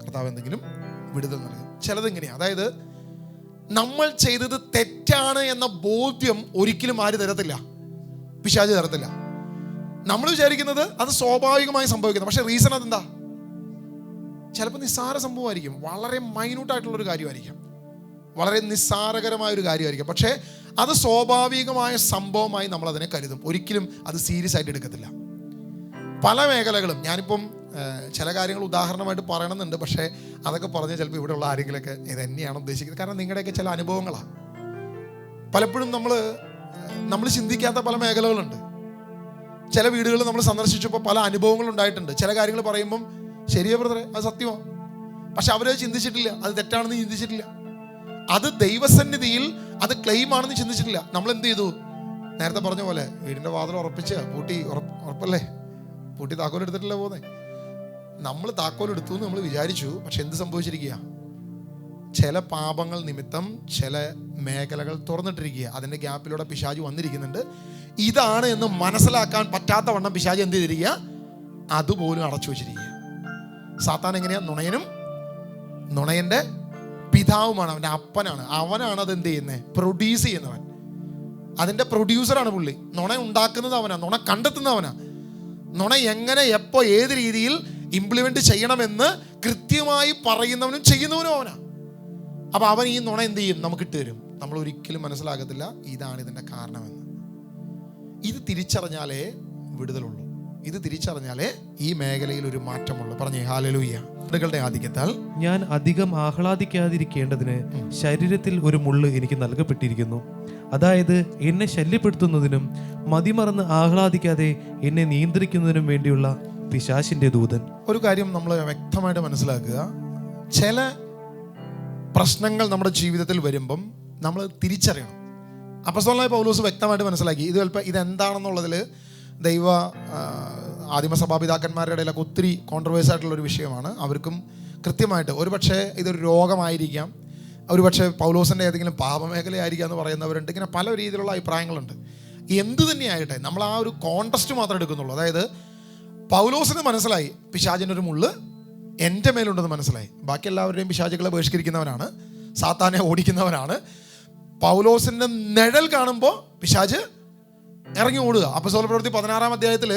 കർത്താവ് എന്തെങ്കിലും വിടുതൽ നൽകും. ചിലതിങ്ങനെയാണ്, അതായത് നമ്മൾ ചെയ്തത് തെറ്റാണ് എന്ന ബോധ്യം ഒരിക്കലും ആര് തരത്തില്ല, പിശാച് തരത്തില്ല. നമ്മൾ വിചാരിക്കുന്നത് അത് സ്വാഭാവികമായി സംഭവിക്കുന്നത്, പക്ഷെ റീസൺ അതെന്താ? ചിലപ്പോൾ നിസ്സാര സംഭവമായിരിക്കും, വളരെ മൈന്യൂട്ടായിട്ടുള്ളൊരു കാര്യമായിരിക്കും, വളരെ നിസ്സാരകരമായൊരു കാര്യമായിരിക്കും. പക്ഷേ അത് സ്വാഭാവികമായ സംഭവമായി നമ്മളതിനെ കരുതും, ഒരിക്കലും അത് സീരിയസ് ആയിട്ട് എടുക്കത്തില്ല. പല മേഖലകളും ഞാനിപ്പം ചില കാര്യങ്ങൾ ഉദാഹരണമായിട്ട് പറയണമെന്നുണ്ട്, പക്ഷേ അതൊക്കെ പറഞ്ഞാൽ ചിലപ്പോൾ ഇവിടെയുള്ള ആരെങ്കിലുമൊക്കെ ഇത് തന്നെയാണ് ഉദ്ദേശിക്കുന്നത്. കാരണം നിങ്ങളുടെയൊക്കെ ചില അനുഭവങ്ങളാണ്. പലപ്പോഴും നമ്മൾ ചിന്തിക്കാത്ത പല മേഖലകളുണ്ട്. ചില വീടുകൾ നമ്മൾ സന്ദർശിച്ചപ്പോൾ പല അനുഭവങ്ങൾ ഉണ്ടായിട്ടുണ്ട്. ചില കാര്യങ്ങൾ പറയുമ്പം ശരിയാ ബ്രദറെ, അത് സത്യമാണ്, പക്ഷെ അവരത് ചിന്തിച്ചിട്ടില്ല, അത് തെറ്റാണെന്ന് ചിന്തിച്ചിട്ടില്ല, അത് ദൈവസന്നിധിയിൽ അത് ക്ലെയിം ആണെന്ന് ചിന്തിച്ചിട്ടില്ല. നമ്മൾ എന്ത് ചെയ്തു? നേരത്തെ പറഞ്ഞ പോലെ വീടിൻ്റെ വാതിൽ ഉറപ്പിച്ച് ഉറപ്പല്ലേ, പൂട്ടി താക്കോൽ എടുത്തിട്ടല്ലേ പോകുന്നത്. നമ്മൾ താക്കോൽ എടുത്തു എന്ന് നമ്മൾ വിചാരിച്ചു, പക്ഷെ എന്ത് സംഭവിച്ചിരിക്കുക? ചില പാപങ്ങൾ നിമിത്തം ചില മേഖലകൾ തുറന്നിട്ടിരിക്കുക. അതിൻ്റെ ഗ്യാപ്പിലൂടെ പിശാച് വന്നിരിക്കുന്നുണ്ട്. ഇതാണ് എന്ന് മനസ്സിലാക്കാൻ പറ്റാത്ത വണ്ണം പിശാച് എന്ത് ചെയ്തിരിക്കുക? അതുപോലും അടച്ചു വെച്ചിരിക്കുക. സാത്താൻ എങ്ങനെയാ? നുണയനും നുണയൻ്റെ പിതാവുമാണ്, അവൻ്റെ അപ്പനാണ്. അവനാണ് അത് എന്ത് ചെയ്യുന്നത്? പ്രൊഡ്യൂസ് ചെയ്യുന്നവൻ. അതിൻ്റെ പ്രൊഡ്യൂസറാണ് പുള്ളി. നുണ ഉണ്ടാക്കുന്നത് അവനാ, നുണ കണ്ടെത്തുന്നവനാ. നുണ എങ്ങനെ, എപ്പോൾ, ഏത് രീതിയിൽ ഇംപ്ലിമെന്റ് ചെയ്യണമെന്ന് കൃത്യമായി പറയുന്നവനും ചെയ്യുന്നവനും അവനാ. അപ്പം അവൻ ഈ നുണ എന്ത് ചെയ്യും? നമുക്ക് ഇട്ട് തരും. നമ്മൾ ഒരിക്കലും മനസ്സിലാകത്തില്ല ഇതാണ് ഇതിൻ്റെ കാരണമെന്ന്. ഇത് തിരിച്ചറിഞ്ഞാലേ വിടുതലുള്ളൂ. ഇത് തിരിച്ചറിഞ്ഞാലേ ഈ മേഖലയിൽ ഒരു മാറ്റമുള്ളൂ. പറഞ്ഞേ ഹല്ലേലൂയ. കളുടെ ആധിക്യത്താൽ ഞാൻ അധികം ആഹ്ലാദിക്കാതിരിക്കേണ്ടതിന് ശരീരത്തിൽ ഒരു മുള്ള് എനിക്ക് നൽകപ്പെട്ടിരിക്കുന്നു. അതായത് എന്നെ ശല്യപ്പെടുത്തുന്നതിനും മതിമറന്ന് ആഹ്ലാദിക്കാതെ എന്നെ നിയന്ത്രിക്കുന്നതിനും വേണ്ടിയുള്ള പിശാചിന്റെ ദൂതൻ. ഒരു കാര്യം നമ്മൾ വ്യക്തമായിട്ട് മനസ്സിലാക്കുക. ചില പ്രശ്നങ്ങൾ നമ്മുടെ ജീവിതത്തിൽ വരുമ്പം നമ്മൾ തിരിച്ചറിയണം. അപ്പോസ്തലനായ പൗലോസ് വ്യക്തമായിട്ട് മനസ്സിലാക്കി. ഇതെന്താണെന്നുള്ളതിൽ ദൈവ ആദിമസഭാപിതാക്കന്മാരുടെ ഇടയിലൊക്കെ ഒത്തിരി കോൺട്രവേഴ്സ് ആയിട്ടുള്ളൊരു വിഷയമാണ്. അവർക്കും കൃത്യമായിട്ട് ഒരുപക്ഷെ ഇതൊരു രോഗമായിരിക്കാം, ഒരുപക്ഷെ പൗലോസിൻ്റെ ഏതെങ്കിലും പാപമേഖലയായിരിക്കാം എന്ന് പറയുന്നവരുണ്ട്. ഇങ്ങനെ പല രീതിയിലുള്ള അഭിപ്രായങ്ങളുണ്ട്. എന്ത് തന്നെയായിട്ടെ നമ്മൾ ആ ഒരു കോൺടെസ്റ്റ് മാത്രമേ എടുക്കുന്നുള്ളൂ. അതായത് പൗലോസിന് മനസ്സിലായി പിശാചിനൊരു മുള്ള് എൻ്റെ മേലുണ്ടെന്ന് മനസ്സിലായി. ബാക്കി എല്ലാവരുടെയും പിശാചുകളെ ബഹിഷ്കരിക്കുന്നവനാണ്, സാത്താനെ ഓടിക്കുന്നവനാണ്. പൗലോസിൻ്റെ നിഴൽ കാണുമ്പോൾ പിശാച് ഇറങ്ങി ഓടുക. അപ്പോസ്തല പ്രവൃത്തി 16-ാം അധ്യായത്തിൽ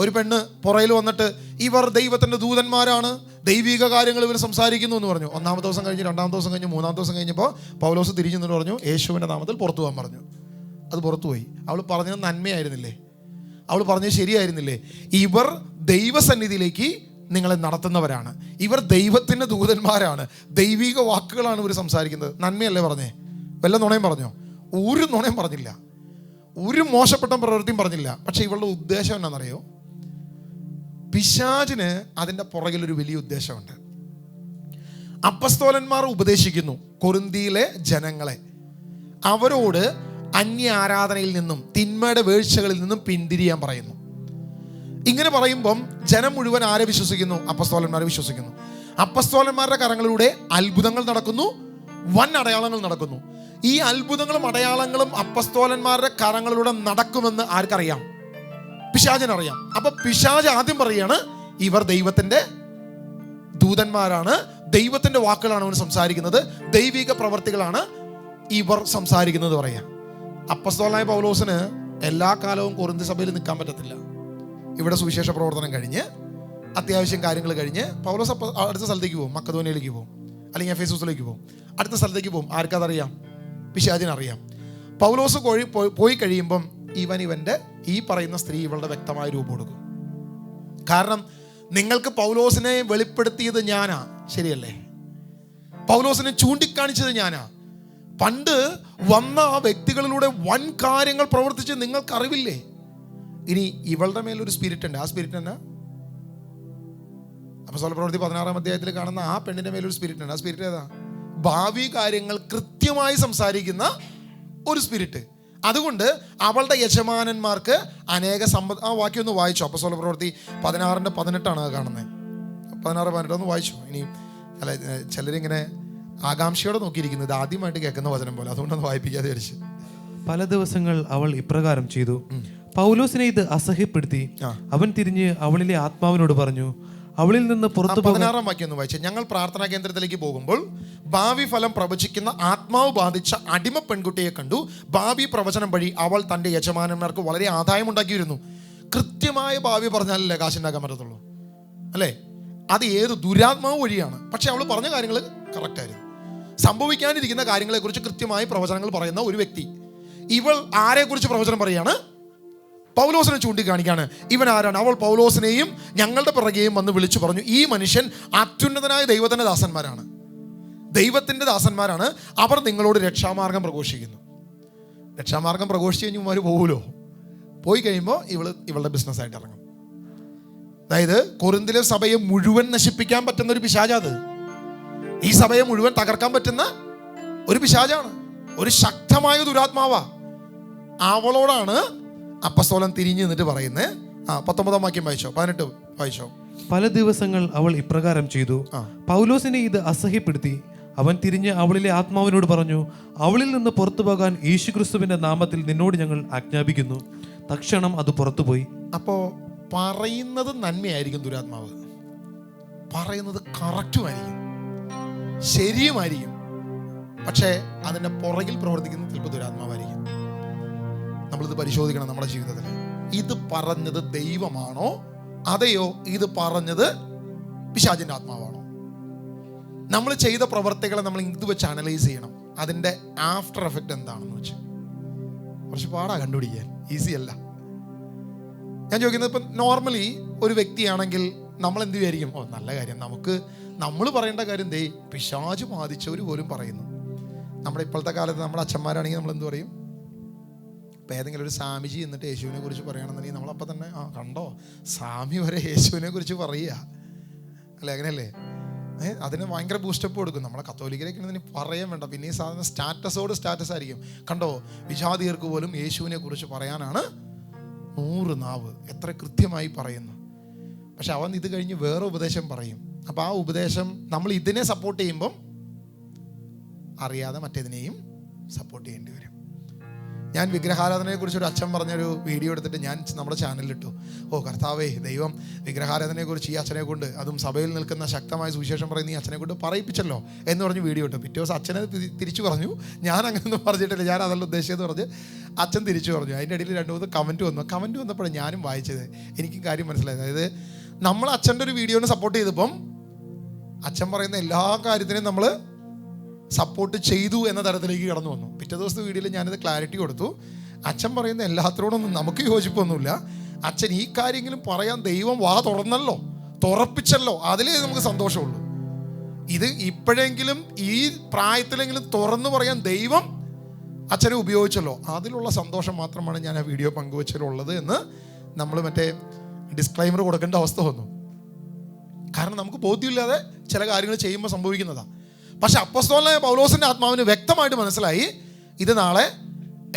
ഒരു പെണ്ണ് പുറയിൽ വന്നിട്ട് ഇവർ ദൈവത്തിൻ്റെ ദൂതന്മാരാണ്, ദൈവിക കാര്യങ്ങൾ ഇവർ സംസാരിക്കുന്നു എന്ന് പറഞ്ഞു. 1-ാമത്തെ ദിവസം കഴിഞ്ഞ്, 2-ാമത്തെ ദിവസം കഴിഞ്ഞ്, 3-ാമത്തെ ദിവസം കഴിഞ്ഞപ്പോൾ പൗലോസ് തിരിഞ്ഞു നിന്നിട്ട് പറഞ്ഞു യേശുവിൻ്റെ നാമത്തിൽ പുറത്തു പോകാൻ പറഞ്ഞു. അത് പുറത്തുപോയി. അവൾ പറഞ്ഞത് നന്മയായിരുന്നില്ലേ? അവൾ പറഞ്ഞത് ശരിയായിരുന്നില്ലേ? ഇവർ ദൈവസന്നിധിയിലേക്ക് നിങ്ങളെ നടത്തുന്നവരാണ്, ഇവർ ദൈവത്തിൻ്റെ ദൂതന്മാരാണ്, ദൈവിക വാക്കുകളാണ് ഇവർ സംസാരിക്കുന്നത്. നന്മയല്ലേ പറഞ്ഞേ? വല്ല നുണയും പറഞ്ഞോ? ഒരു നുണയും പറഞ്ഞില്ല, ഒരു മോശപ്പെട്ട പ്രവൃത്തിയും പറഞ്ഞില്ല. പക്ഷെ ഇവളുടെ ഉദ്ദേശം എന്നാണെന്നറിയോ? പിശാചിന് അതിൻ്റെ പുറകിലൊരു വലിയ ഉദ്ദേശമുണ്ട്. അപ്പസ്തോലന്മാർ ഉപദേശിക്കുന്നു കൊരിന്തിയിലെ ജനങ്ങളെ, അവരോട് അന്യ ആരാധനയിൽ നിന്നും തിന്മയുടെ വീഴ്ചകളിൽ നിന്നും പിന്തിരിയാൻ പറയുന്നു. ഇങ്ങനെ പറയുമ്പം ജനം മുഴുവൻ ആരെ വിശ്വസിക്കുന്നു? അപ്പസ്തോലന്മാരെ വിശ്വസിക്കുന്നു. അപ്പസ്തോലന്മാരുടെ കരങ്ങളിലൂടെ അത്ഭുതങ്ങൾ നടക്കുന്നു, വൻ അടയാളങ്ങൾ നടക്കുന്നു. ഈ അത്ഭുതങ്ങളും അടയാളങ്ങളും അപ്പസ്തോലന്മാരുടെ കരങ്ങളിലൂടെ നടക്കുമെന്ന് ആർക്കറിയാം? പിശാചിനറിയാം. അപ്പൊ പിശാച് ആദ്യം പറയാണ് ഇവർ ദൈവത്തിന്റെ ദൂതന്മാരാണ്, ദൈവത്തിന്റെ വാക്കുകളാണ് അവർ സംസാരിക്കുന്നത്, ദൈവിക പ്രവർത്തികളാണ് ഇവർ സംസാരിക്കുന്നത് പറയാം. അപ്പസ്തോലനായ പൗലോസിന് എല്ലാ കാലവും കൊരിന്തി സഭയിൽ നിൽക്കാൻ പറ്റത്തില്ല. ഇവിടെ സുവിശേഷ പ്രവർത്തനം കഴിഞ്ഞ് അത്യാവശ്യം കാര്യങ്ങൾ കഴിഞ്ഞ് പൗലോസ് അടുത്ത സ്ഥലത്തേക്ക് പോകും, മക്കദോനിയയിലേക്ക് പോകും, അല്ലെങ്കിൽ എഫേസൂസിലേക്ക് പോകും. അടുത്ത സ്ഥലത്തേക്ക് പോകും. ആർക്കതറിയാം? പിശാചിനറിയാം. പൗലോസ് പോയി കഴിയുമ്പം ഇവൻ്റെ ഈ പറയുന്ന സ്ത്രീ ഇവളുടെ വ്യക്തമായ രൂപം കൊടുക്കും. കാരണം നിങ്ങൾക്ക് പൗലോസിനെ വെളിപ്പെടുത്തിയത് ഞാനാ, ശരിയല്ലേ? പൗലോസിനെ ചൂണ്ടിക്കാണിച്ചത് ഞാനാ. പണ്ട് വന്ന ആ വ്യക്തികളിലൂടെ വൻ കാര്യങ്ങൾ പ്രവർത്തിച്ച് നിങ്ങൾക്ക് അറിവില്ലേ? ഇനി ഇവളുടെ മേലൊരു സ്പിരിറ്റ് ഉണ്ട്. ആ സ്പിരിറ്റ് എന്നാ? അപ്പോസ്തല പ്രവൃത്തി 16-ാം അധ്യായത്തിൽ കാണുന്ന ആ പെണ്ണിന്റെ മേലൊരു സ്പിരിറ്റ് ഉണ്ട്. ആ സ്പിരിറ്റ് ഏതാ? ഭാവി കാര്യങ്ങൾ കൃത്യമായി സംസാരിക്കുന്ന ഒരു സ്പിരിറ്റ്. അതുകൊണ്ട് അവളുടെ യജമാനന്മാർക്ക് അനേക സമ്പത്ത്. ആ വാക്യം ഒന്ന് വായിച്ചോ. അപ്പോസ്തല പ്രവൃത്തി 16:18 കാണുന്നത്. 16:18 ഒന്ന് വായിച്ചോ. ഇനി അല്ല, ചിലരിങ്ങനെ ആകാംക്ഷയോടെ നോക്കിയിരിക്കുന്നത് ഇത് ആദ്യമായിട്ട് കേൾക്കുന്ന വചനം പോലെ, അതുകൊണ്ടൊന്ന് വായിപ്പിക്കാതെ വിചാരിച്ചു. പല ദിവസങ്ങൾ അവൾ ഇപ്രകാരം ചെയ്തു. പൗലോസിനെ ഇത് അസഹ്യപ്പെടുത്തി. അവൻ തിരിഞ്ഞ് അവളിലെ ആത്മാവിനോട് പറഞ്ഞു, അവളിൽ നിന്ന് പുറത്തു 16-ാം വാക്യം ഒന്ന് വായിച്ചു. ഞങ്ങൾ പ്രാർത്ഥനാ കേന്ദ്രത്തിലേക്ക് പോകുമ്പോൾ ഭാവി ഫലം പ്രവചിക്കുന്ന ആത്മാവ് ബാധിച്ച അടിമ പെൺകുട്ടിയെ കണ്ടു. ഭാവി പ്രവചനം വഴി അവൾ തൻ്റെ യജമാനന്മാർക്ക് വളരെ ആദായം ഉണ്ടാക്കിയിരുന്നു. കൃത്യമായ ഭാവി പറഞ്ഞാലല്ലേ കാശുണ്ടാക്കാൻ പറ്റത്തുള്ളൂ, അല്ലേ? അത് ഏത് ദുരാത്മാവ് വഴിയാണ്. പക്ഷെ അവൾ പറഞ്ഞ കാര്യങ്ങൾ കറക്റ്റായിരുന്നു. സംഭവിക്കാനിരിക്കുന്ന കാര്യങ്ങളെക്കുറിച്ച് കൃത്യമായി പ്രവചനങ്ങൾ പറയുന്ന ഒരു വ്യക്തി. ഇവൾ ആരെക്കുറിച്ച് പ്രവചനം പറയാണ്? പൗലോസിനെ ചൂണ്ടിക്കാണിക്കാണ്. ഇവൻ ആരാണ്? അവൾ പൗലോസിനെയും ഞങ്ങളുടെ പിറകെയും വന്ന് വിളിച്ചു പറഞ്ഞു, ഈ മനുഷ്യൻ അത്യുന്നതനായ ദൈവത്തിൻ്റെ ദാസന്മാരാണ്, ദൈവത്തിൻ്റെ ദാസന്മാരാണ്. അവർ നിങ്ങളോട് രക്ഷാമാർഗം പ്രഘോഷിക്കുന്നു. രക്ഷാമാർഗം പ്രഘോഷിച്ച് കഴിഞ്ഞ് ഇവർ പോകുമല്ലോ. പോയി കഴിയുമ്പോൾ ഇവളുടെ ബിസിനസ്സായിട്ട് ഇറങ്ങും. അതായത് കൊരിന്തിലെ സഭയെ മുഴുവൻ നശിപ്പിക്കാൻ പറ്റുന്ന ഒരു പിശാചാത്. ഈ സഭയെ മുഴുവൻ തകർക്കാൻ പറ്റുന്ന ഒരു പിശാചാണ്, ഒരു ശക്തമായ ദുരാത്മാവാ. അവളോടാണ് അപ്പസ്തോലൻ തിരിഞ്ഞു നിന്നിട്ട് പറയുന്നത്. 19-ാം വാക്യം വായിച്ചോ, 18 വായിച്ചോ. പല ദിവസങ്ങൾ അവൾ ഇപ്രകാരം ചെയ്തു. പൗലോസിനെ ഇത് അസഹ്യപ്പെടുത്തി. അവൻ തിരിഞ്ഞ് അവളിലെ ആത്മാവിനോട് പറഞ്ഞു, അവളിൽ നിന്ന് പുറത്തു പോകാൻ യേശുക്രിസ്തുവിന്റെ നാമത്തിൽ നിന്നോട് ഞങ്ങൾ ആജ്ഞാപിക്കുന്നു. തക്ഷണം അത് പുറത്തുപോയി. അപ്പോ പറയുന്നത് നന്മയായിരിക്കും ദുരാത്മാവ്, പറയുന്നത് കറക്റ്റുമായിരിക്കും, ശരിയുമായിരിക്കും. പക്ഷേ അതിൻ്റെ പുറകിൽ പ്രവർത്തിക്കുന്ന ചിലപ്പോൾ ദുരാത്മാവായിരിക്കും. നമ്മളിത് പരിശോധിക്കണം നമ്മുടെ ജീവിതത്തിൽ. ഇത് പറഞ്ഞത് ദൈവമാണോ അതെയോ ഇത് പറഞ്ഞത് പിശാചിൻ്റെ ആത്മാവാണോ? നമ്മൾ ചെയ്ത പ്രവർത്തികളെ നമ്മൾ ഇത് വെച്ച് അനലൈസ് ചെയ്യണം. അതിൻ്റെ ആഫ്റ്റർ എഫക്റ്റ് എന്താണെന്ന് വെച്ച്. കുറച്ച് പാടാ കണ്ടുപിടിക്കാൻ, ഈസി അല്ല. ഞാൻ ചോദിക്കുന്നത്, ഇപ്പം നോർമലി ഒരു വ്യക്തിയാണെങ്കിൽ നമ്മൾ എന്ത് വിചാരിക്കും? ഓ നല്ല കാര്യം, നമ്മൾ പറയേണ്ട കാര്യം ദേ പിശാച് ബാധിച്ചവർ പോലും പറയുന്നു. നമ്മുടെ ഇപ്പോഴത്തെ കാലത്ത് നമ്മുടെ അച്ഛന്മാരാണെങ്കിൽ നമ്മൾ എന്ത് പറയും? ഇപ്പം ഏതെങ്കിലും ഒരു സ്വാമിജി എന്നിട്ട് യേശുവിനെ കുറിച്ച് പറയുകയാണെന്നുണ്ടെങ്കിൽ നമ്മളപ്പം തന്നെ കണ്ടോ സ്വാമി വരെ യേശുവിനെ കുറിച്ച് പറയുക, അല്ലേ? അങ്ങനെയല്ലേ? അതിന് ഭയങ്കര ബൂസ്റ്റപ്പ് കൊടുക്കും. നമ്മളെ കത്തോലിക്കരൊക്കെ പറയാൻ വേണ്ട. പിന്നെ ഈ സാധനം സ്റ്റാറ്റസ് ആയിരിക്കും. കണ്ടോ വിജാതിയർക്ക് പോലും യേശുവിനെ കുറിച്ച് പറയാനാണ് 100 നാവ്, എത്ര കൃത്യമായി പറയുന്നു. പക്ഷെ അവൻ ഇത് കഴിഞ്ഞ് വേറെ ഉപദേശം പറയും. അപ്പം ആ ഉപദേശം നമ്മൾ ഇതിനെ സപ്പോർട്ട് ചെയ്യുമ്പം അറിയാതെ മറ്റേതിനെയും സപ്പോർട്ട് ചെയ്യേണ്ടി വരും. ഞാൻ വിഗ്രഹാരാധനയെ കുറിച്ച് ഒരു അച്ഛൻ പറഞ്ഞൊരു വീഡിയോ എടുത്തിട്ട് ഞാൻ നമ്മുടെ ചാനലിലിട്ടു. ഓ കർത്താവേ, ദൈവം വിഗ്രഹാരാധനയെക്കുറിച്ച് ഈ അച്ഛനെ കൊണ്ട്, അതും സഭയിൽ നിൽക്കുന്ന ശക്തമായ സുവിശേഷം പറയുന്ന ഈ അച്ഛനെ കൊണ്ട് പറയിപ്പിച്ചല്ലോ എന്ന് പറഞ്ഞ് വീഡിയോ ഇട്ടു. പിറ്റേ ദിവസം അച്ഛനെ തിരിച്ചു പറഞ്ഞു, ഞാൻ അങ്ങനെയൊന്നും പറഞ്ഞിട്ടില്ല, ഞാൻ അതല്ല ഉദ്ദേശിച്ചതെന്ന് പറഞ്ഞ് അച്ഛൻ തിരിച്ചു പറഞ്ഞു. അതിൻ്റെ ഇടയിൽ 2-3 കമൻറ്റ് വന്നപ്പോഴാണ് ഞാനും വായിച്ചത്. എനിക്കും കാര്യം മനസ്സിലായത്. അതായത് നമ്മൾ അച്ഛൻ്റെ ഒരു വീഡിയോനെ സപ്പോർട്ട് ചെയ്തപ്പം അച്ഛൻ പറയുന്ന എല്ലാ കാര്യത്തിനെയും നമ്മൾ സപ്പോർട്ട് ചെയ്തു എന്ന തരത്തിലേക്ക് കടന്നു വന്നു. പിറ്റേ ദിവസത്തെ വീഡിയോയിൽ ഞാനിത് ക്ലാരിറ്റി കൊടുത്തു. അച്ഛൻ പറയുന്ന എല്ലാത്തിനോടൊന്നും നമുക്ക് യോജിപ്പൊന്നുമില്ല. അച്ഛൻ ഈ കാര്യങ്ങളും പറയാൻ ദൈവം വാ തുറപ്പിച്ചല്ലോ, അതിലേ നമുക്ക് സന്തോഷമുള്ളൂ. ഇത് ഇപ്പോഴെങ്കിലും ഈ പ്രായത്തിലെങ്കിലും തുറന്നു പറയാൻ ദൈവം അച്ഛനെ ഉപയോഗിച്ചല്ലോ, അതിലുള്ള സന്തോഷം മാത്രമാണ് ഞാൻ ആ വീഡിയോ പങ്കുവച്ചിട്ടുള്ളത് എന്ന് നമ്മൾ മറ്റേ ഡിസ്ക്ലൈമർ കൊടുക്കേണ്ട അവസ്ഥ വന്നു. കാരണം നമുക്ക് ബോധ്യമില്ലാതെ ചില കാര്യങ്ങൾ ചെയ്യുമ്പോൾ സംഭവിക്കുന്നതാണ്. പക്ഷെ അപ്പോസ്തലനായ പൗലോസിൻ്റെ ആത്മാവിന് വ്യക്തമായിട്ട് മനസ്സിലായി, ഇത് നാളെ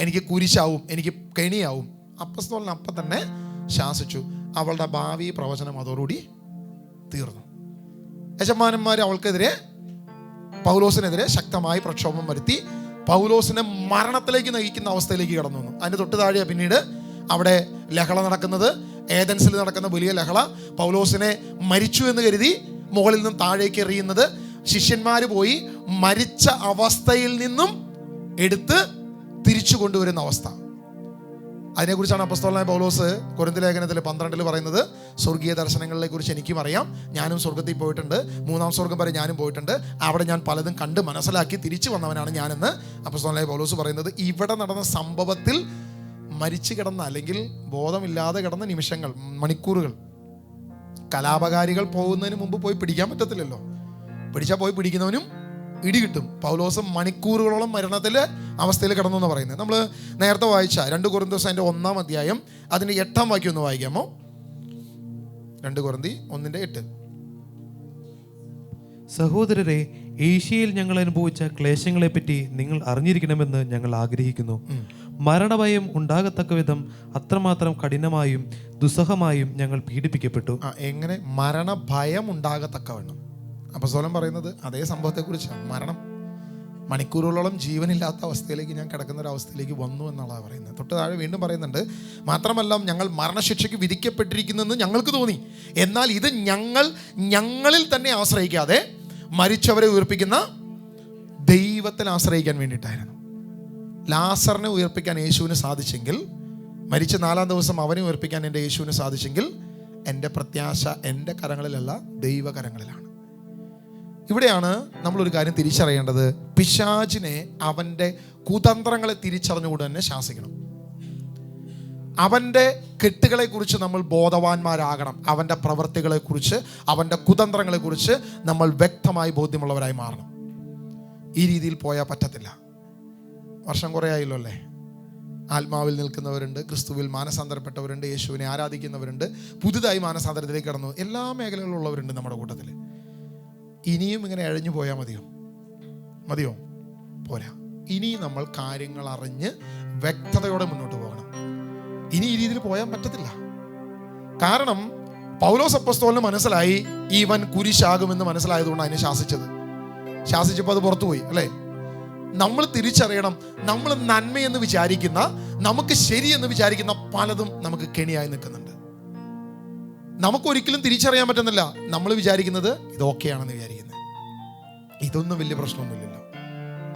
എനിക്ക് കുരിശാവും, എനിക്ക് കെണിയാവും. അപ്പോസ്തലൻ അപ്പം തന്നെ ശാസിച്ചു. അവളുടെ ഭാവി പ്രവചനം അതോടുകൂടി തീർന്നു. യജമാനന്മാർ അവൾക്കെതിരെ, പൗലോസിനെതിരെ ശക്തമായി പ്രക്ഷോഭം വരുത്തി പൗലോസിനെ മരണത്തിലേക്ക് നയിക്കുന്ന അവസ്ഥയിലേക്ക് കടന്നു വന്നു. അതിൻ്റെ തൊട്ട് താഴെയാണ് പിന്നീട് അവിടെ ലഹള നടക്കുന്നത്. ഏതൻസിൽ നടക്കുന്ന വലിയ ലഹള. പൗലോസിനെ മരിച്ചു എന്ന് കരുതി മുകളിൽ നിന്നും താഴേക്ക് എറിയുന്നത്. ശിഷ്യന്മാർ പോയി മരിച്ച അവസ്ഥയിൽ നിന്നും എടുത്ത് തിരിച്ചു കൊണ്ടുവരുന്ന അവസ്ഥ. അതിനെക്കുറിച്ചാണ് അപ്പോസ്തലനായ പൗലോസ് കൊരിന്ത്യർ ലേഖനത്തിൽ 12 പറയുന്നത്. സ്വർഗീയ ദർശനങ്ങളെ കുറിച്ച് എനിക്കും അറിയാം, ഞാനും സ്വർഗത്തിൽ പോയിട്ടുണ്ട്, 3-ാം സ്വർഗം വരെ ഞാനും പോയിട്ടുണ്ട്, അവിടെ ഞാൻ പലതും കണ്ട് മനസ്സിലാക്കി തിരിച്ചു വന്നവനാണ് ഞാനെന്ന് അപ്പോസ്തലനായ പൗലോസ് പറയുന്നത്. ഇവിടെ നടന്ന സംഭവത്തിൽ മരിച്ചു കിടന്ന, അല്ലെങ്കിൽ ബോധമില്ലാതെ കിടന്ന നിമിഷങ്ങൾ, മണിക്കൂറുകൾ. കലാപകാരികൾ പോകുന്നതിന് മുമ്പ് പോയി പിടിക്കാൻ പറ്റത്തില്ലല്ലോ, പിടിച്ചാൽ പോയി പിടിക്കുന്നവനും ഇടി കിട്ടും. പൗലോസ് മണിക്കൂറുകളോളം മരണത്തിലെ അവസ്ഥയിൽ കിടന്നു എന്ന് പറയുന്നത്. നമ്മൾ നേരത്തെ വായിച്ച 2 കൊരിന്ത്യർ അതിൻ്റെ 1-ാം അധ്യായം അതിൻ്റെ 8-ാം വാക്യം ഒന്ന് വായിക്കാമോ? 2 കൊരിന്ത്യർ 1:8. സഹോദരരെ, ഏഷ്യയിൽ ഞങ്ങൾ അനുഭവിച്ച ക്ലേശങ്ങളെപ്പറ്റി നിങ്ങൾ അറിഞ്ഞിരിക്കണമെന്ന് ഞങ്ങൾ ആഗ്രഹിക്കുന്നു. മരണഭയം ഉണ്ടാകത്തക്ക വിധം അത്രമാത്രം കഠിനമായും ദുസ്സഹമായും ഞങ്ങൾ പീഡിപ്പിക്കപ്പെട്ടു. എങ്ങനെ മരണഭയം ഉണ്ടാകത്തക്കവണ്ണം? അപ്പോസ്തലൻ പറയുന്നത് അതേ സംഭവത്തെക്കുറിച്ചാണ്. മരണം, മണിക്കൂറുകളോളം ജീവനില്ലാത്ത അവസ്ഥയിലേക്ക് ഞാൻ കിടക്കുന്ന ഒരു അവസ്ഥയിലേക്ക് വന്നു എന്നുള്ളതാണ് പറയുന്നത്. തൊട്ട് താഴെ വീണ്ടും പറയുന്നുണ്ട്, മാത്രമല്ല ഞങ്ങൾ മരണശിക്ഷയ്ക്ക് വിധിക്കപ്പെട്ടിരിക്കുന്നെന്ന് ഞങ്ങൾക്ക് തോന്നി. എന്നാൽ ഇത് ഞങ്ങളിൽ തന്നെ ആശ്രയിക്കാതെ മരിച്ചവരെ ഉയർപ്പിക്കുന്ന ദൈവത്തിൽ ആശ്രയിക്കാൻ വേണ്ടിയിട്ടായിരുന്നു. ലാസറിനെ ഉയർപ്പിക്കാൻ യേശുവിന് സാധിച്ചെങ്കിൽ, മരിച്ച 4-ാം ദിവസം അവനെ ഉയർപ്പിക്കാൻ എൻ്റെ യേശുവിന് സാധിച്ചെങ്കിൽ, എൻ്റെ പ്രത്യാശ എൻ്റെ കരങ്ങളിലല്ല, ദൈവകരങ്ങളിലാണ്. ഇവിടെയാണ് നമ്മളൊരു കാര്യം തിരിച്ചറിയേണ്ടത്. പിശാചിനെ അവൻ്റെ കുതന്ത്രങ്ങളെ തിരിച്ചറിഞ്ഞുകൊണ്ട് തന്നെ ശാസിക്കണം. അവൻ്റെ കെട്ടുകളെക്കുറിച്ച് നമ്മൾ ബോധവാന്മാരാകണം. അവൻ്റെ പ്രവൃത്തികളെക്കുറിച്ച്, അവൻ്റെ കുതന്ത്രങ്ങളെക്കുറിച്ച് നമ്മൾ വ്യക്തമായി ബോധ്യമുള്ളവരായി മാറണം. ഈ രീതിയിൽ പോയാൽ പറ്റത്തില്ല. വർഷം കുറേ ആയല്ലോ അല്ലേ? ആത്മാവിൽ നിൽക്കുന്നവരുണ്ട്, ക്രിസ്തുവിൽ മാനസാന്തരപ്പെട്ടവരുണ്ട്, യേശുവിനെ ആരാധിക്കുന്നവരുണ്ട്, പുതുതായി മാനസാന്തരത്തിലേക്ക് കടന്നു, എല്ലാ മേഖലകളിലുള്ളവരുണ്ട് നമ്മുടെ കൂട്ടത്തിൽ. ഇനിയും ഇങ്ങനെ എഴഞ്ഞു പോയാൽ മതിയോ? പോരാ. ഇനി നമ്മൾ കാര്യങ്ങൾ അറിഞ്ഞ് വ്യക്തതയോടെ മുന്നോട്ട് പോകണം. ഇനി ഈ രീതിയിൽ പോയാൻ പറ്റത്തില്ല. കാരണം പൗലോസ് അപ്പോസ്തലന് മനസ്സിലായി ഇവൻ കുരിശാകുമെന്ന് മനസ്സിലായതുകൊണ്ട് അതിനെ ശാസിച്ചപ്പോൾ അത് പുറത്തുപോയി അല്ലേ? നമ്മൾ തിരിച്ചറിയണം, നമ്മൾ നന്മയെന്ന് വിചാരിക്കുന്ന, നമുക്ക് ശരിയെന്ന് വിചാരിക്കുന്ന പലതും നമുക്ക് കെണിയായി നിൽക്കുന്നുണ്ട്. നമുക്കൊരിക്കലും തിരിച്ചറിയാൻ പറ്റുന്നില്ല. നമ്മൾ വിചാരിക്കുന്നത് ഇതൊക്കെയാണെന്ന് വിചാരിക്കുന്നത്. ഇതൊന്നും വലിയ പ്രശ്നമൊന്നുമില്ലല്ലോ,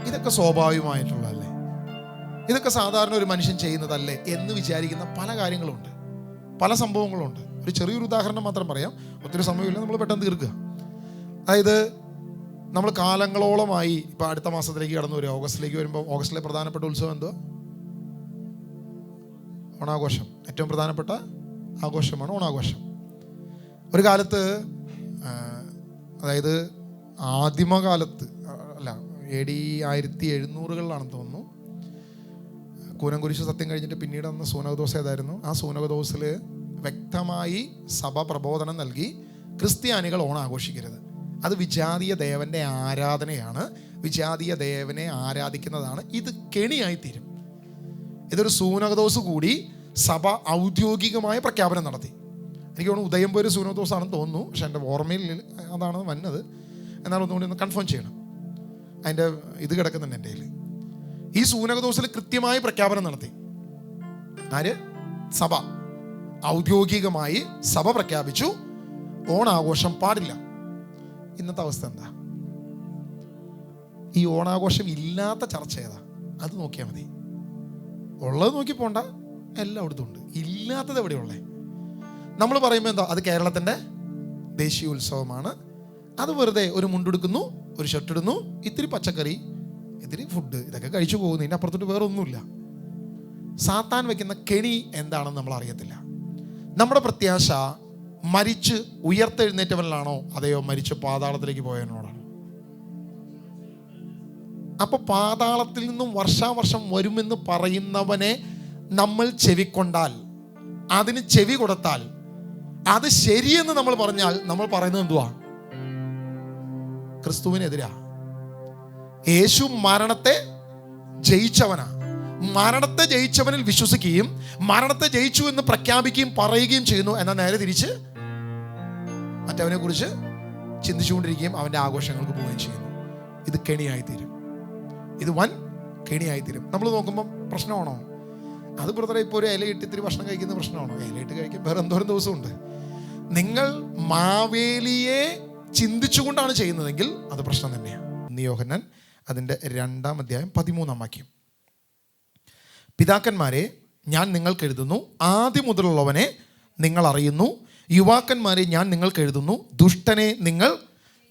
ഇതൊക്കെ സ്വാഭാവികമായിട്ടുള്ളതല്ലേ, ഇതൊക്കെ സാധാരണ ഒരു മനുഷ്യൻ ചെയ്യുന്നതല്ലേ എന്ന് വിചാരിക്കുന്ന പല കാര്യങ്ങളുണ്ട്, പല സംഭവങ്ങളുണ്ട്. ഒരു ചെറിയൊരു ഉദാഹരണം മാത്രം പറയാം, ഒത്തിരി സമയമില്ല, നമ്മൾ പെട്ടെന്ന് തീർക്കുക. അതായത് നമ്മൾ കാലങ്ങളോളമായി, ഇപ്പം അടുത്ത മാസത്തിലേക്ക് കടന്നു വരും, ഓഗസ്റ്റിലേക്ക് വരുമ്പോൾ, ഓഗസ്റ്റിലെ പ്രധാനപ്പെട്ട ഉത്സവം എന്തുവാ? ഓണാഘോഷം. ഏറ്റവും പ്രധാനപ്പെട്ട ആഘോഷമാണ് ഓണാഘോഷം. ഒരു കാലത്ത്, അതായത് ആദിമകാലത്ത് അല്ല, AD 1700-കളിലാണെന്ന് തോന്നുന്നു, കൂനംകുരിശ് സത്യം കഴിഞ്ഞിട്ട് പിന്നീട് അന്ന് സൂനകദോസ് ഏതായിരുന്നു, ആ സൂനകദോസിൽ വ്യക്തമായി സഭ പ്രബോധനം നൽകി, ക്രിസ്ത്യാനികൾ ഓണം ആഘോഷിക്കരുത്, അത് വിജാതീയ ദേവൻ്റെ ആരാധനയാണ്, വിജാതീയ ദേവനെ ആരാധിക്കുന്നതാണ്, ഇത് കെണിയായിത്തീരും. ഇതൊരു സൂനകദോസ് കൂടി സഭ ഔദ്യോഗികമായ പ്രഖ്യാപനം നടത്തി. എനിക്ക് തോന്നുന്നു ഉദയംപേര് സൂനകദോസാണെന്ന് തോന്നുന്നു, പക്ഷെ എൻ്റെ ഓർമ്മയിൽ അതാണ് വന്നത്. എന്നാൽ ഒന്നുകൂടി ഒന്ന് കൺഫേം ചെയ്യണം. അതിൻ്റെ ഇത് കിടക്കുന്നുണ്ട് എൻ്റെ കയ്യിൽ. ഈ സൂനകദോസിൽ കൃത്യമായി പ്രഖ്യാപനം നടത്തി. ആര്? സഭ. ഔദ്യോഗികമായി സഭ പ്രഖ്യാപിച്ചു ഓണാഘോഷം പാടില്ല. ഇന്നത്തെ അവസ്ഥ എന്താ? ഈ ഓണാഘോഷം ഇല്ലാത്ത ചർച്ച ഏതാ? അത് നോക്കിയാൽ മതി. ഉള്ളത് നോക്കി പോണ്ട, എല്ലായിടത്തും ഉണ്ട്. ഇല്ലാത്തത് എവിടെയുള്ളേ? നമ്മൾ പറയുമ്പോൾ എന്താ, അത് കേരളത്തിൻ്റെ ദേശീയ ഉത്സവമാണ്, അത് വെറുതെ ഒരു മുണ്ടെടുക്കുന്നു, ഒരു ഷർട്ട് ഇടുന്നു, ഇത്തിരി പച്ചക്കറി, ഇത്തിരി ഫുഡ്, ഇതൊക്കെ കഴിച്ചു പോകുന്നു, ഇതിൻ്റെ അപ്പുറത്തോട്ട് വേറെ ഒന്നുമില്ല. സാത്താൻ വയ്ക്കുന്ന കെണി എന്താണെന്ന് നമ്മൾ അറിയത്തില്ല. നമ്മുടെ പ്രത്യാശ മരിച്ച് ഉയർത്തെഴുന്നേറ്റവനിലാണോ അതെയോ മരിച്ച് പാതാളത്തിലേക്ക് പോയവനോടാണോ? അപ്പൊ പാതാളത്തിൽ നിന്നും വർഷാവർഷം വരുമെന്ന് പറയുന്നവനെ നമ്മൾ ചെവിക്കൊണ്ടാൽ, അതിന് ചെവി കൊടുത്താൽ, അത് ശരിയെന്ന് നമ്മൾ പറഞ്ഞാൽ, നമ്മൾ പറയുന്നത് എന്തുവാ? ക്രിസ്തുവിനെതിരാ. യേശു മരണത്തെ ജയിച്ചവനാ. മരണത്തെ ജയിച്ചവനിൽ വിശ്വസിക്കുകയും മരണത്തെ ജയിച്ചു എന്ന് പ്രഖ്യാപിക്കുകയും പറയുകയും ചെയ്യുന്നു. എന്നാൽ നേരെ തിരിച്ച് മറ്റവനെ കുറിച്ച് ചിന്തിച്ചുകൊണ്ടിരിക്കുകയും അവൻ്റെ ആഘോഷങ്ങൾക്ക് പോവുകയും ചെയ്യുന്നു. ഇത് കെണിയായിത്തീരും. ഇത് വൻ കെണിയായിത്തീരും. നമ്മൾ നോക്കുമ്പം പ്രശ്നമാണോ? അത് ബ്രദറെ ഇപ്പോൾ ഒരു ഇലയിട്ട് ഇത്തിരി ഭക്ഷണം കഴിക്കുന്ന പ്രശ്നമാണോ? ഇലയിട്ട് കഴിക്കും വേറെ എന്തോരം ദിവസമുണ്ട്. നിങ്ങൾ മാവേലിയെ ചിന്തിച്ചുകൊണ്ടാണ് ചെയ്യുന്നതെങ്കിൽ അത് പ്രശ്നം തന്നെയാണ്. യോഹന്നാൻ അതിൻ്റെ 2-ാം അധ്യായം 13-ാം വാക്യം. പിതാക്കന്മാരെ ഞാൻ നിങ്ങൾക്ക് എഴുതുന്നു, ആദ്യം മുതലുള്ളവനെ നിങ്ങൾ അറിയുന്നു. യുവാക്കന്മാരെ ഞാൻ നിങ്ങൾക്ക് എഴുതുന്നു, ദുഷ്ടനെ നിങ്ങൾ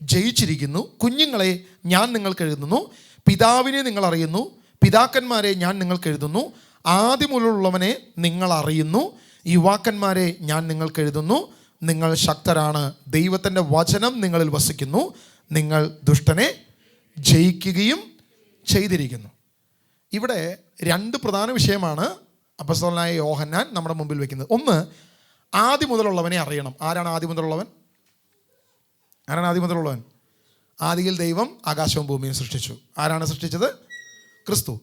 ജയിച്ചിരിക്കുന്നു. കുഞ്ഞുങ്ങളെ ഞാൻ നിങ്ങൾക്ക് എഴുതുന്നു, പിതാവിനെ നിങ്ങൾ അറിയുന്നു. പിതാക്കന്മാരെ ഞാൻ നിങ്ങൾക്ക് എഴുതുന്നു, ആദ്യം മുതലുള്ളവനെ നിങ്ങൾ അറിയുന്നു. യുവാക്കന്മാരെ ഞാൻ നിങ്ങൾക്ക് എഴുതുന്നു, നിങ്ങൾ ശക്തരാണ്, ദൈവത്തിൻ്റെ വചനം നിങ്ങളിൽ വസിക്കുന്നു, നിങ്ങൾ ദുഷ്ടനെ ജയിക്കുകയും ചെയ്തിരിക്കുന്നു. ഇവിടെ 2 പ്രധാന വിഷയമാണ് അപ്പോസ്തലനായ യോഹന്നാൻ നമ്മുടെ മുമ്പിൽ വെക്കുന്നത്. ഒന്ന്, ആദ്യം മുതലുള്ളവനെ അറിയണം. ആരാണ് ആദ്യം മുതലുള്ളവൻ? ആദിയിൽ ദൈവം ആകാശവും ഭൂമിയും സൃഷ്ടിച്ചു. ആരാണ് സൃഷ്ടിച്ചത്? ക്രിസ്തു.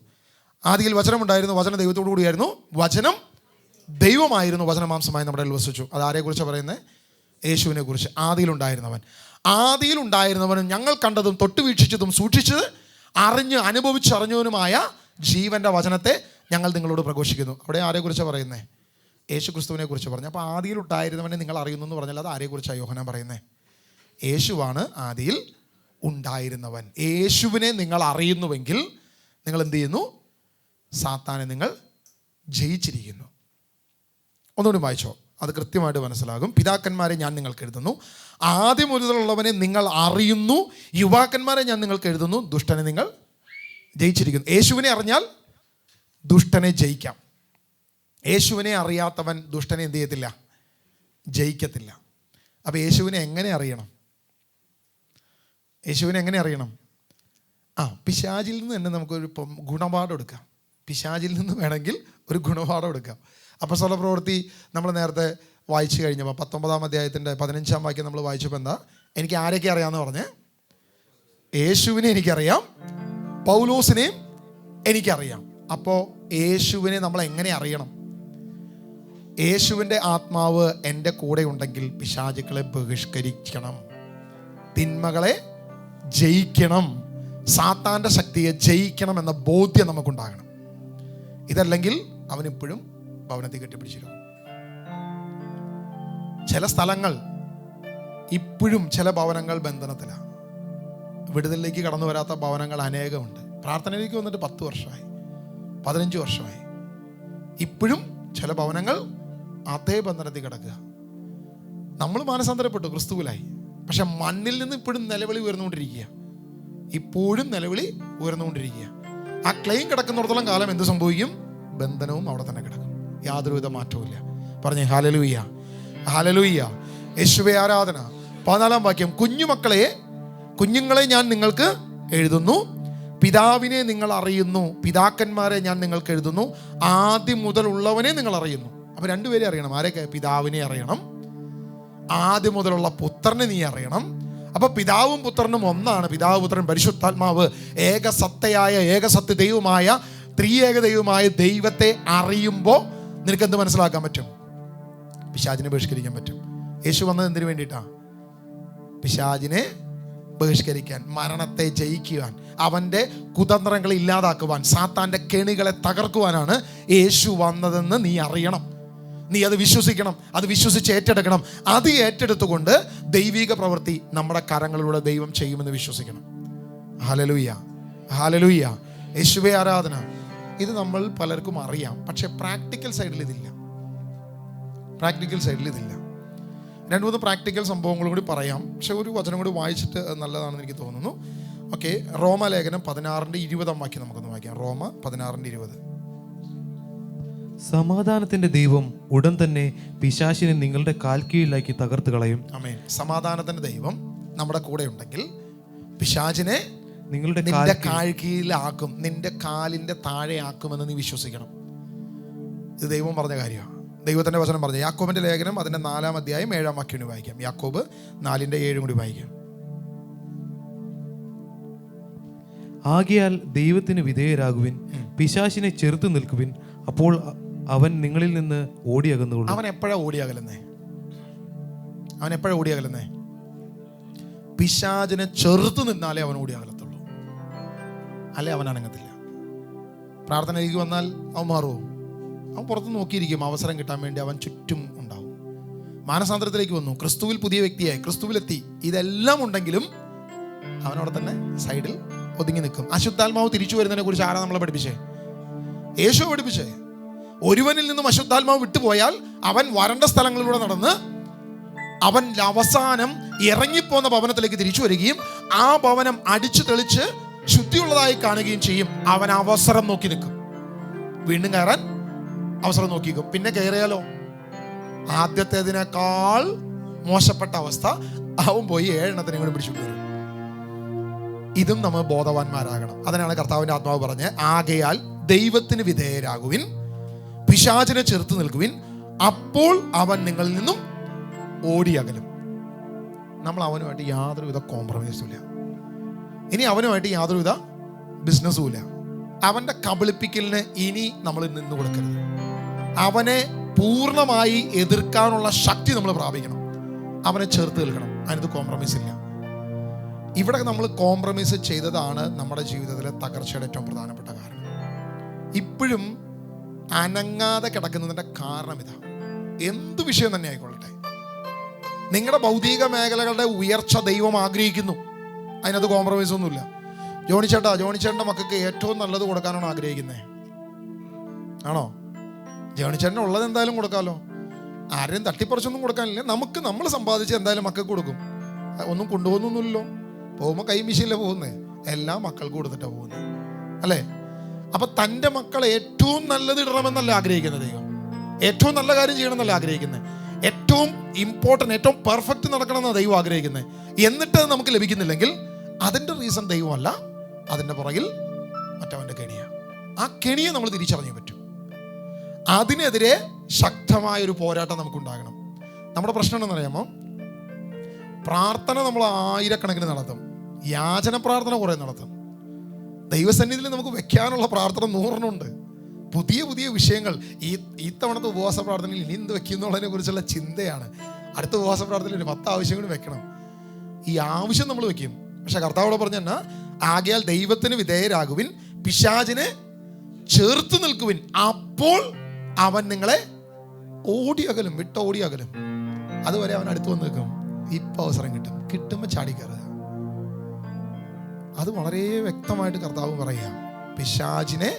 ആദിയിൽ വചനം ഉണ്ടായിരുന്നു, വചനം ദൈവത്തോടു കൂടിയായിരുന്നു, വചനം ദൈവമായിരുന്നു, വചനമാംസമായി നമ്മുടെ ഇടയിൽ വസിച്ചു. അത് ആരെക്കുറിച്ചാണ് പറയുന്നത്? യേശുവിനെ കുറിച്ച്. ആദിയിലുണ്ടായിരുന്നവൻ. ആദിയിലുണ്ടായിരുന്നവനും ഞങ്ങൾ കണ്ടതും തൊട്ട് വീക്ഷിച്ചതും സൂക്ഷിച്ചത് അറിഞ്ഞ് അനുഭവിച്ചറിഞ്ഞവനുമായ ജീവൻ്റെ വചനത്തെ ഞങ്ങൾ നിങ്ങളോട് പ്രഘോഷിക്കുന്നു. അവിടെ ആരെക്കുറിച്ചാണ് പറയുന്നത്? യേശു ക്രിസ്തുവിനെ കുറിച്ച് പറഞ്ഞു. അപ്പോൾ ആദിയിലുണ്ടായിരുന്നവനെ നിങ്ങൾ അറിയുന്നു എന്ന് പറഞ്ഞാൽ അത് ആരെക്കുറിച്ചാണ് യോഹന്നാൻ പറയുന്നത്? യേശുവാണ് ആദിയിൽ ഉണ്ടായിരുന്നവൻ. യേശുവിനെ നിങ്ങൾ അറിയുന്നുവെങ്കിൽ നിങ്ങൾ എന്ത് ചെയ്യുന്നു? സാത്താനെ നിങ്ങൾ ജയിച്ചിരിക്കുന്നു. ഒന്നുകൂടി വായിച്ചോ, അത് കൃത്യമായിട്ട് മനസ്സിലാകും. പിതാക്കന്മാരെ ഞാൻ നിങ്ങൾക്ക് എഴുതുന്നു, ആദ്യം മുതലുള്ളവനെ നിങ്ങൾ അറിയുന്നു. യുവാക്കന്മാരെ ഞാൻ നിങ്ങൾക്ക് എഴുതുന്നു, ദുഷ്ടനെ നിങ്ങൾ ജയിച്ചിരിക്കുന്നു. യേശുവിനെ അറിഞ്ഞാൽ ദുഷ്ടനെ ജയിക്കാം. യേശുവിനെ അറിയാത്തവൻ ദുഷ്ടനെ എന്ത് ചെയ്യത്തില്ല? ജയിക്കത്തില്ല. അപ്പോൾ യേശുവിനെ എങ്ങനെ അറിയണം? യേശുവിനെ എങ്ങനെ അറിയണം? പിശാചിൽ നിന്ന് തന്നെ നമുക്കൊരു ഗുണപാഠം എടുക്കാം. പിശാചിൽ നിന്ന് വേണമെങ്കിൽ ഒരു ഗുണപാഠം എടുക്കാം. അപ്പോസ്തല പ്രവൃത്തി നമ്മൾ നേരത്തെ വായിച്ചു കഴിഞ്ഞപ്പോൾ 19-ാം അധ്യായത്തിൻ്റെ 15-ാം വാക്യം നമ്മൾ വായിച്ചപ്പോൾ എന്താ? എനിക്ക് ആരൊക്കെ അറിയാമെന്ന് പറഞ്ഞ്? യേശുവിനെ എനിക്കറിയാം, പൗലോസിനെയും എനിക്കറിയാം. അപ്പോൾ യേശുവിനെ നമ്മൾ എങ്ങനെ അറിയണം? യേശുവിൻ്റെ ആത്മാവ് എൻ്റെ കൂടെ ഉണ്ടെങ്കിൽ പിശാചുക്കളെ ബഹിഷ്കരിക്കണം, തിന്മകളെ ജയിക്കണം, സാത്താൻ്റെ ശക്തിയെ ജയിക്കണം എന്ന ബോധ്യം നമുക്കുണ്ടാകണം. ഇതല്ലെങ്കിൽ അവനിപ്പോഴും ഭവനത്തിൽ കെട്ടിപ്പിടിച്ചിരുന്നു. ചില സ്ഥലങ്ങൾ ഇപ്പോഴും ചില ഭവനങ്ങൾ ബന്ധനത്തിലാണ്. വിടുതലിലേക്ക് കടന്നു വരാത്ത ഭവനങ്ങൾ അനേകമുണ്ട്. പ്രാർത്ഥനയിലേക്ക് വന്നിട്ട് 10 വർഷമായി, 15 വർഷമായി. ഇപ്പോഴും ചില ഭവനങ്ങൾ അതേ ബന്ധനത്തിൽ കിടക്കുക. നമ്മൾ മാനസാന്തരപ്പെട്ടു, ക്രിസ്തുവിലായി. പക്ഷെ മണ്ണിൽ നിന്ന് ഇപ്പോഴും നിലവിളി ഉയർന്നുകൊണ്ടിരിക്കുക. ഇപ്പോഴും നിലവിളി ഉയർന്നുകൊണ്ടിരിക്കുക. ആ ക്ലെയിം കിടക്കുന്നിടത്തോളം കാലം എന്ത് സംഭവിക്കും? ബന്ധനവും അവിടെ തന്നെ കിടക്കും. യാതൊരുവിധ മാറ്റവും ഇല്ല. പറഞ്ഞേ ഹല്ലേലൂയ, ഹല്ലേലൂയ, യേശുവേ ആരാധന. 14-ാം വാക്യം, കുഞ്ഞുങ്ങളെ ഞാൻ നിങ്ങൾക്ക് എഴുതുന്നു, പിതാവിനെ നിങ്ങൾ അറിയുന്നു, പിതാക്കന്മാരെ ഞാൻ നിങ്ങൾക്ക് എഴുതുന്നു, ആദ്യം മുതലുള്ളവനെ നിങ്ങൾ അറിയുന്നു. അപ്പോൾ രണ്ടുപേരെ അറിയണം. ആരൊക്കെ? പിതാവിനെ അറിയണം, ആദ്യം മുതലുള്ള പുത്രനെ നീ അറിയണം. അപ്പോൾ പിതാവും പുത്രനും ഒന്നാണ്. പിതാവ്, പുത്രൻ, പരിശുദ്ധാത്മാവ് ഏകസത്തയായ ഏകസത്യ ദൈവമായ ത്രിയേക ദൈവമായ ദൈവത്തെ അറിയുമ്പോൾ നിനക്ക് എന്ത് മനസ്സിലാക്കാൻ പറ്റും? പിശാചിനെ ബഹിഷ്കരിക്കാൻ പറ്റും. യേശു വന്നത് എന്തിനു വേണ്ടിയിട്ടാണ്? പിശാചിനെ ബഹിഷ്കരിക്കാൻ, മരണത്തെ ജയിക്കുവാൻ, അവൻ്റെ കുതന്ത്രങ്ങളെ ഇല്ലാതാക്കുവാൻ, സാത്താൻ്റെ കെണികളെ തകർക്കുവാനാണ് യേശു വന്നതെന്ന് നീ അറിയണം. നീ അത് വിശ്വസിക്കണം, അത് വിശ്വസിച്ച് ഏറ്റെടുക്കണം. അത് ഏറ്റെടുത്തുകൊണ്ട് ദൈവിക പ്രവൃത്തി നമ്മുടെ കരങ്ങളിലൂടെ ദൈവം ചെയ്യുമെന്ന് വിശ്വസിക്കണം. ഹല്ലേലൂയ, ഹല്ലേലൂയ, യേശുവേ ആരാധന. ഇത് നമ്മൾ പലർക്കും അറിയാം, പക്ഷെ പ്രാക്ടിക്കൽ സൈഡിൽ ഇതില്ല. 2-3 പ്രാക്ടിക്കൽ സംഭവങ്ങളും കൂടി പറയാം. പക്ഷെ ഒരു വചനം കൂടി വായിച്ചിട്ട് നല്ലതാണെന്ന് എനിക്ക് തോന്നുന്നു. ഓക്കെ, റോമലേഖനം 16-20 വാക്യം നമുക്കൊന്ന് വായിക്കാം. റോമ 16-20. സമാധാനത്തിന്റെ ദൈവം ഉടൻ തന്നെ പിശാചിനെ നിങ്ങളുടെ കാൽ കീഴിലാക്കി തകർത്ത് കളയും. ആമേൻ. സമാധാനത്തിന്റെ ദൈവം നമ്മുടെ കൂടെ ഉണ്ടെങ്കിൽ പിശാചിനെ നിങ്ങളുടെ കാൽ കീഴിലാക്കും, നിന്റെ കാലിന്റെ താഴെ ആക്കുമെന്ന് നീ വിശ്വസിക്കണം. ഇത് ദൈവം പറഞ്ഞ കാര്യമാണ്. ദൈവത്തിന്റെ വചനം പറഞ്ഞു. യാക്കോബിന്റെ ലേഖനം അതിന്റെ 4-ാം അധ്യായം 7-ാം വാക്യം കൂടി വായിക്കാം. യാക്കോബ് 4:7 കൂടി വായിക്കാം. ആകയാൽ ദൈവത്തിന് വിധേയരാകുവിൻ, പിശാചിനെ ചെറുത്തു നിൽക്കുവിൻ, അപ്പോൾ അവൻ നിങ്ങളിൽ നിന്ന് ഓടിയകന്നുകൊള്ളും. അവൻ എപ്പോഴാ ഓടിയകലുന്നേ? പിശാചിനെ ചെറുത്തു നിന്നാലേ അവൻ ഓടിയകലത്തുള്ളൂ, അല്ലെ അവൻ അനങ്ങത്തില്ല. പ്രാർത്ഥനയിലേക്ക് വന്നാൽ അവൻ മാറുമോ? അവൻ പുറത്ത് നോക്കിയിരിക്കും. അവസരം കിട്ടാൻ വേണ്ടി അവൻ ചുറ്റും ഉണ്ടാവും. മാനസാന്തരത്തിലേക്ക് വന്നു, ക്രിസ്തുവിൽ പുതിയ വ്യക്തിയായി, ക്രിസ്തുവിലെത്തി, ഇതെല്ലാം ഉണ്ടെങ്കിലും അവനവിടെ തന്നെ സൈഡിൽ ഒതുങ്ങി നിൽക്കും. അശുദ്ധാത്മാവ് തിരിച്ചു വരുന്നതിനെ കുറിച്ച് ആരാ നമ്മളെ പഠിപ്പിച്ചേ? യേശു പഠിപ്പിച്ചേ. ഒരുവനിൽ നിന്നും അശുദ്ധാത്മാവ് വിട്ടുപോയാൽ അവൻ വരണ്ട സ്ഥലങ്ങളിലൂടെ നടന്ന് അവൻ അവസാനം ഇറങ്ങിപ്പോന്ന ഭവനത്തിലേക്ക് തിരിച്ചു വരികയും ആ ഭവനം അടിച്ചു തെളിച്ച് ശുദ്ധിയുള്ളതായി കാണുകയും ചെയ്യും. അവൻ അവസരം നോക്കി നിൽക്കും, വീണ്ടും കയറാൻ അവസരം നോക്കിക്കും. പിന്നെ കയറിയാലോ ആദ്യത്തേതിനേക്കാൾ മോശപ്പെട്ട അവസ്ഥ, അവൻ പോയി 7 എണ്ണത്തിനെ കൂടി പിടിച്ചു വരും. ഇതും നമ്മൾ ബോധവാന്മാരാകണം. അതിനാണ് കർത്താവിൻ്റെ ആത്മാവ് പറഞ്ഞ്, ആകയാൽ ദൈവത്തിന് വിധേയരാകുവിൻ, പിശാചിനെ ചെറുത്ത് നിൽക്കുവിൻ, അപ്പോൾ അവൻ നിങ്ങളിൽ നിന്നും ഓടിയകലും. നമ്മൾ അവനുമായിട്ട് യാതൊരുവിധ കോംപ്രമൈസും ഇല്ല. ഇനി അവനുമായിട്ട് യാതൊരുവിധ ബിസിനസ്സും ഇല്ല. അവൻ്റെ കബളിപ്പിക്കലിന് ഇനി നമ്മൾ നിന്ന് കൊടുക്കരുത്. അവനെ പൂർണ്ണമായി എതിർക്കാനുള്ള ശക്തി നമ്മൾ പ്രാപിക്കണം. അവനെ ചേർത്ത് നിൽക്കണം. അതിനകത്ത് കോംപ്രമൈസ് ഇല്ല. ഇവിടെ നമ്മൾ കോംപ്രമൈസ് ചെയ്തതാണ് നമ്മുടെ ജീവിതത്തിലെ തകർച്ചയുടെ ഏറ്റവും പ്രധാനപ്പെട്ട കാരണം. ഇപ്പോഴും അനങ്ങാതെ കിടക്കുന്നതിൻ്റെ കാരണം ഇതാ. എന്ത് വിഷയം തന്നെ ആയിക്കൊള്ളട്ടെ, നിങ്ങളുടെ ഭൗതിക മേഖലകളുടെ ഉയർച്ച ദൈവം ആഗ്രഹിക്കുന്നു. അതിനകത്ത് കോംപ്രമൈസ് ഒന്നുമില്ല. ജോണിച്ചേട്ടൻ്റെ മക്കൾക്ക് ഏറ്റവും നല്ലത് കൊടുക്കാനാണ് ആഗ്രഹിക്കുന്നത്? ആണോ? ജോണിച്ചേട്ടന് ഉള്ളത് എന്തായാലും കൊടുക്കാമല്ലോ. ആരെയും തട്ടിപ്പറിച്ചൊന്നും കൊടുക്കാനില്ല. നമ്മൾ സമ്പാദിച്ച് എന്തായാലും മക്കൾക്ക് കൊടുക്കും. ഒന്നും കൊണ്ടുപോകുന്നൊന്നുമില്ലല്ലോ. പോകുമ്പോൾ കൈ വീശിയല്ലേ പോകുന്നത്. എല്ലാം മക്കൾക്ക് കൊടുത്തിട്ടാണ് പോകുന്നത്, അല്ലേ? അപ്പം തൻ്റെ മക്കൾ ഏറ്റവും നല്ലത് ഇടണമെന്നല്ല ആഗ്രഹിക്കുന്നത് ദൈവം. ഏറ്റവും നല്ല കാര്യം ചെയ്യണമെന്നല്ല ആഗ്രഹിക്കുന്നത്. ഏറ്റവും ഇമ്പോർട്ടൻ്റ്, ഏറ്റവും പെർഫെക്റ്റ് നടക്കണമെന്നാണ് ദൈവം ആഗ്രഹിക്കുന്നത്. എന്നിട്ട് അത് നമുക്ക് ലഭിക്കുന്നില്ലെങ്കിൽ അതിൻ്റെ റീസൺ ദൈവമല്ല, അതിൻ്റെ പുറകിൽ മറ്റവൻ്റെ കെണിയാണ്. ആ കെണിയെ നമ്മൾ തിരിച്ചറിഞ്ഞേ പറ്റും. അതിനെതിരെ ശക്തമായൊരു പോരാട്ടം നമുക്കുണ്ടാകണം. നമ്മുടെ പ്രശ്നം എന്താണെന്നറിയാമോ? പ്രാർത്ഥന നമ്മൾ ആയിരക്കണക്കിന് നടത്തും, യാചന പ്രാർത്ഥന കുറേ നടത്തും. ദൈവസന്നിധിയിൽ നമുക്ക് വെക്കാനുള്ള പ്രാർത്ഥന 100 പുതിയ പുതിയ വിഷയങ്ങൾ. ഈ തവണത്തെ ഉപവാസ പ്രാർത്ഥനയിൽ ഇനി എന്ത് വെക്കുന്നുള്ളതിനെ കുറിച്ചുള്ള ചിന്തയാണ്. അടുത്ത ഉപവാസ പ്രാർത്ഥനയിൽ ഒരു 10 ആവശ്യം കൂടി വെക്കണം. ഈ ആവശ്യം നമ്മൾ വെക്കും. പക്ഷെ കർത്താവോട് പറഞ്ഞ എന്നാ? ആകയാൽ ദൈവത്തിന് വിധേയരാകുവിൻ, പിശാചിനെ ചേർത്ത് നിൽക്കുവിൻ, അപ്പോൾ അവൻ നിങ്ങളെ ഓടിയകലും, വിട്ടോടിയകലും. അതുവരെ അവൻ അടുത്ത് വന്ന് നിൽക്കും. ഇപ്പം അവസരം കിട്ടുമ്പോൾ ചാടിക്കയറുക. അത് വളരെ വ്യക്തമായിട്ട് കർത്താവ് പറയുക. പിശാചിനെ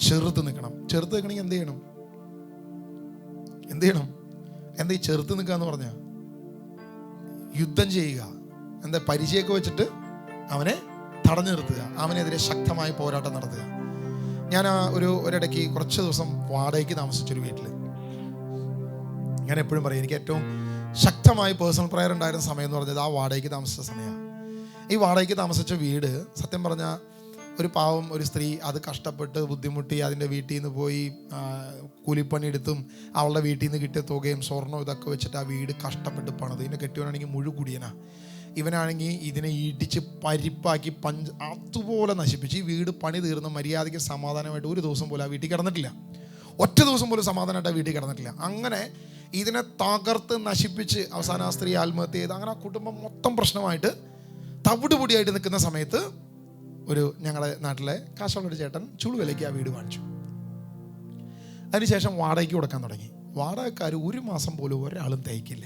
ചെറുത്ത് നിൽക്കണം. ചെറുത്ത് നിൽക്കണമെങ്കിൽ എന്ത് ചെയ്യണം? എന്താ ഈ ചെറുത്ത് നിൽക്കുക എന്ന് പറഞ്ഞാൽ? യുദ്ധം ചെയ്യുക. എന്താ? പരിചയമൊക്കെ വെച്ചിട്ട് അവനെ തടഞ്ഞു നിർത്തുക, അവനെതിരെ ശക്തമായ പോരാട്ടം നടത്തുക. ഞാൻ ഒരിടയ്ക്ക് കുറച്ച് ദിവസം വാടകയ്ക്ക് താമസിച്ചൊരു വീട്ടിൽ, ഞാൻ എപ്പോഴും പറയും, എനിക്ക് ഏറ്റവും ശക്തമായി പേഴ്സണൽ പ്രയർ ഉണ്ടായിരുന്ന സമയം എന്ന് പറഞ്ഞത് ആ വാടകയ്ക്ക് താമസിച്ച സമയമാണ്. ഈ വാടകയ്ക്ക് താമസിച്ച വീട് സത്യം പറഞ്ഞാൽ ഒരു പാവം ഒരു സ്ത്രീ അത് കഷ്ടപ്പെട്ട് ബുദ്ധിമുട്ടി അതിൻ്റെ വീട്ടിൽ നിന്ന് പോയി കൂലിപ്പണി എടുത്തും അവളുടെ വീട്ടിൽ നിന്ന് കിട്ടിയ തുകയും സ്വർണ്ണവും ഇതൊക്കെ വെച്ചിട്ട് ആ വീട് കഷ്ടപ്പെട്ട് പണിത്. ഇതിനെ കെട്ടിയവനാണെങ്കിൽ മുഴുകുടിയനാ. ഇവനാണെങ്കിൽ ഇതിനെ ഇടിച്ച് പരിപ്പാക്കി അതുപോലെ നശിപ്പിച്ച് ഈ വീട് പണി തീർന്ന് മര്യാദയ്ക്ക് സമാധാനമായിട്ട് ഒരു ദിവസം പോലും ആ വീട്ടിൽ കിടന്നിട്ടില്ല. ഒറ്റ ദിവസം പോലും സമാധാനമായിട്ട് ആ വീട്ടിൽ കിടന്നിട്ടില്ല. അങ്ങനെ ഇതിനെ തകർത്ത് നശിപ്പിച്ച് അവസാനം ആ സ്ത്രീ ആത്മഹത്യ ചെയ്ത് അങ്ങനെ ആ കുടുംബം മൊത്തം പ്രശ്നമായിട്ട് തവിടുപൊടിയായിട്ട് നിൽക്കുന്ന സമയത്ത് ഞങ്ങളുടെ നാട്ടിലെ കാശുള്ളൊരു ചേട്ടൻ ചുളുവിലേക്ക് ആ വീട് വാങ്ങിച്ചു. അതിനുശേഷം വാടകയ്ക്ക് കൊടുക്കാൻ തുടങ്ങി. വാടകക്കാർ 1 മാസം പോലും ഒരാളും തയ്ക്കില്ല.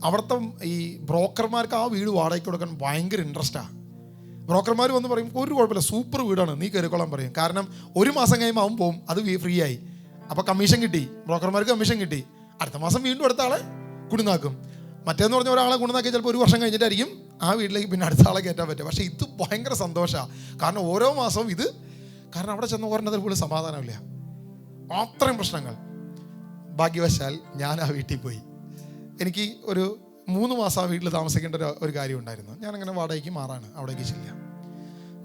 അവിടുത്തെ ഈ ബ്രോക്കർമാർക്ക് ആ വീട് വാടകയ്ക്ക് കൊടുക്കാൻ ഭയങ്കര ഇൻട്രസ്റ്റാണ്. ബ്രോക്കർമാർ വന്ന് പറയും, ഒരു കുഴപ്പമില്ല, സൂപ്പർ വീടാണ്, നീ കയറിക്കൊള്ളാൻ പറയും. കാരണം 1 മാസം കഴിയുമ്പോൾ അവൻ പോവും, അത് ഫ്രീ ആയി. അപ്പോൾ കമ്മീഷൻ കിട്ടി, ബ്രോക്കർമാർക്ക് കമ്മീഷൻ കിട്ടി. അടുത്ത മാസം വീണ്ടും അടുത്ത ആളെ കുടുന്നാക്കും. മറ്റേന്ന് പറഞ്ഞ ഒരാളെ കുടുന്നാക്കി ചിലപ്പോൾ 1 വർഷം കഴിഞ്ഞിട്ടായിരിക്കും ആ വീട്ടിലേക്ക് പിന്നെ അടുത്ത ആളെ കയറ്റാൻ പറ്റുക. പക്ഷേ ഇത് ഭയങ്കര സന്തോഷമാണ്. കാരണം ഓരോ മാസവും കാരണം അവിടെ ചെന്ന് പറഞ്ഞതിൽ പോലും സമാധാനമില്ല, അത്രയും പ്രശ്നങ്ങൾ. ഭാഗ്യവശാൽ ഞാൻ ആ വീട്ടിൽ പോയി. എനിക്ക് ഒരു 3 മാസം ആ വീട്ടിൽ താമസിക്കേണ്ട ഒരു കാര്യം ഉണ്ടായിരുന്നു. ഞാനങ്ങനെ വാടകയ്ക്ക് മാറാണ്, അവിടേക്ക് ചെല്ലുക.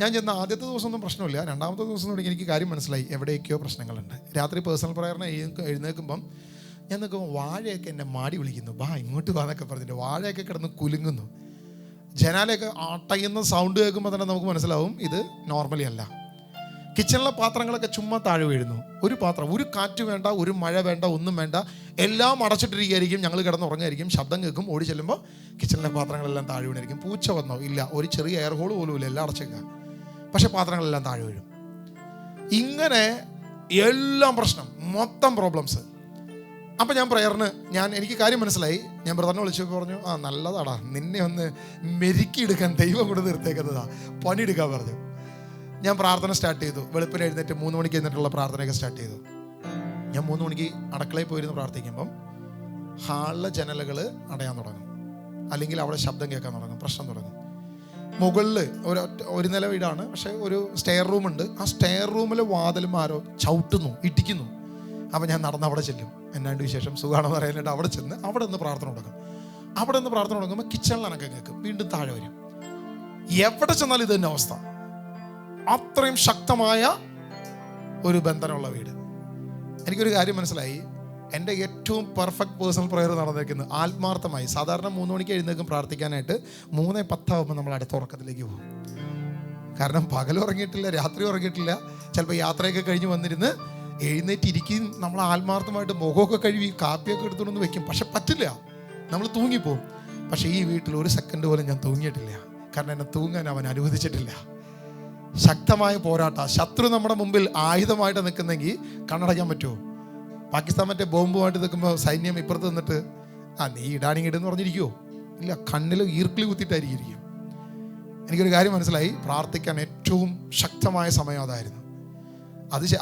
ഞാൻ ചെന്ന ആദ്യത്തെ ദിവസമൊന്നും പ്രശ്നമില്ല. 2ാമത്തെ ദിവസം തുടങ്ങി എനിക്ക് കാര്യം മനസ്സിലായി, എവിടെയൊക്കെയോ പ്രശ്നങ്ങളുണ്ട്. രാത്രി പേഴ്സണൽ പ്രയറിനെ എഴുന്നേൽക്കുമ്പം ഞാൻ നിൽക്കുമ്പോൾ വാഴയൊക്കെ എന്നെ മാടി വിളിക്കുന്നു, വാ ഇങ്ങോട്ട് വാ എന്നൊക്കെ പറഞ്ഞിട്ട് വാഴയൊക്കെ കിടന്ന് കുലുങ്ങുന്നു. ജനാലയൊക്കെ അട്ടയുന്ന സൗണ്ട് കേൾക്കുമ്പോൾ തന്നെ നമുക്ക് മനസ്സിലാവും ഇത് നോർമലി അല്ല. കിച്ചണിലെ പാത്രങ്ങളൊക്കെ ചുമ്മാ താഴെ വീഴുന്നു. ഒരു പാത്രം, ഒരു കാറ്റ് വേണ്ട, ഒരു മഴ വേണ്ട, ഒന്നും വേണ്ട, എല്ലാം അടച്ചിട്ടിരിക്കുകയായിരിക്കും. ഞങ്ങൾ കിടന്ന് ഉറങ്ങായിരിക്കും, ശബ്ദം കേൾക്കും. ഓടി ചെല്ലുമ്പോൾ കിച്ചണിലെ പാത്രങ്ങളെല്ലാം താഴെ വീണായിരിക്കും. പൂച്ച വന്നോ ഇല്ല, ഒരു ചെറിയ എയർ ഹോൾ പോലും ഇല്ല, എല്ലാം അടച്ചേക്കുക. പക്ഷെ പാത്രങ്ങളെല്ലാം താഴെ വീഴും. ഇങ്ങനെ എല്ലാം പ്രശ്നം, മൊത്തം പ്രോബ്ലംസ്. അപ്പം എനിക്ക് കാര്യം മനസ്സിലായി. ഞാൻ ബ്രദറിനെ വിളിച്ചപ്പോൾ പറഞ്ഞു, ആ നല്ലതാടാ, നിന്നെ ഒന്ന് മെരുക്കിയെടുക്കാൻ ദൈവം കൊണ്ട് നിർത്തേക്കുന്നതാ, പണിയെടുക്കാൻ പറഞ്ഞു. ഞാൻ പ്രാർത്ഥന സ്റ്റാർട്ട് ചെയ്തു. വെളുപ്പിന് എഴുന്നേറ്റ് 3 മണിക്ക് എഴുന്നേറ്റുള്ള പ്രാർത്ഥനയൊക്കെ സ്റ്റാർട്ട് ചെയ്തു. ഞാൻ 3 മണിക്ക് അടുക്കളയിൽ പോയിരുന്ന് പ്രാർത്ഥിക്കുമ്പം ഹാളിലെ ജനലുകൾ അടയാൻ തുടങ്ങും, അല്ലെങ്കിൽ അവിടെ ശബ്ദം കേൾക്കാൻ തുടങ്ങും, പ്രശ്നം തുടങ്ങും. മുകളിൽ ഒരു നില വീടാണ്, പക്ഷേ ഒരു സ്റ്റെയർ റൂമുണ്ട്. ആ സ്റ്റെയർ റൂമിലെ വാതിലും ആരോ ചവിട്ടുന്നു, ഇടിക്കുന്നു. അപ്പം ഞാൻ നടന്ന് അവിടെ ചെല്ലും. എന്നാണ്ട് വിശേഷം, സുഖമാണെന്ന് പറയാനായിട്ട് അവിടെ ചെന്ന് അവിടെ നിന്ന് പ്രാർത്ഥന തുടങ്ങും. അവിടെ നിന്ന് പ്രാർത്ഥന തുടങ്ങുമ്പോൾ കിച്ചണിൽ അനക്കം കേൾക്കും, വീണ്ടും താഴെ വരും. എവിടെ ചെന്നാലും ഇത് തന്നെ അവസ്ഥ. അത്രയും ശക്തമായ ഒരു ബന്ധനമുള്ള വീട്. എനിക്കൊരു കാര്യം മനസ്സിലായി, എൻ്റെ ഏറ്റവും പെർഫെക്റ്റ് പേഴ്സണൽ പ്രയർ നടന്നേക്കുന്നത് ആത്മാർത്ഥമായി. സാധാരണ 3 മണിക്ക് എഴുന്നേക്കും പ്രാർത്ഥിക്കാനായിട്ട്. 3:10 ആകുമ്പോൾ നമ്മൾ അടുത്ത ഉറക്കത്തിലേക്ക് പോകും. കാരണം പകൽ ഉറങ്ങിയിട്ടില്ല, രാത്രി ഉറങ്ങിയിട്ടില്ല. ചിലപ്പോൾ യാത്രയൊക്കെ കഴിഞ്ഞ് വന്നിരുന്ന് എഴുന്നേറ്റിരിക്കും, നമ്മൾ ആത്മാർത്ഥമായിട്ട് മുഖമൊക്കെ കഴുകി കാപ്പിയൊക്കെ എടുത്തുകൊണ്ടൊന്ന് വെക്കും. പക്ഷെ പറ്റില്ല, നമ്മൾ തൂങ്ങിപ്പോവും. പക്ഷേ ഈ വീട്ടിൽ ഒരു സെക്കൻഡ് പോലും ഞാൻ തൂങ്ങിയിട്ടില്ല. കാരണം എന്നെ തൂങ്ങാൻ അവൻ അനുവദിച്ചിട്ടില്ല. ശക്തമായ പോരാട്ട. ശത്രു നമ്മുടെ മുമ്പിൽ ആയുധമായിട്ട് നിൽക്കുന്നെങ്കിൽ കണ്ണടയ്ക്കാൻ പറ്റുമോ? പാകിസ്ഥാൻ മറ്റേ ബോംബുമായിട്ട് നിൽക്കുമ്പോൾ സൈന്യം ഇപ്പുറത്ത് നിന്നിട്ട് നീ ഇടാനിങ്ങിടെന്ന് പറഞ്ഞിരിക്കുമോ? ഇല്ല, കണ്ണിൽ ഈർക്കിളി കുത്തിയിട്ടായിരിക്കും. എനിക്കൊരു കാര്യം മനസ്സിലായി, പ്രാർത്ഥിക്കാൻ ഏറ്റവും ശക്തമായ സമയം അതായിരുന്നു.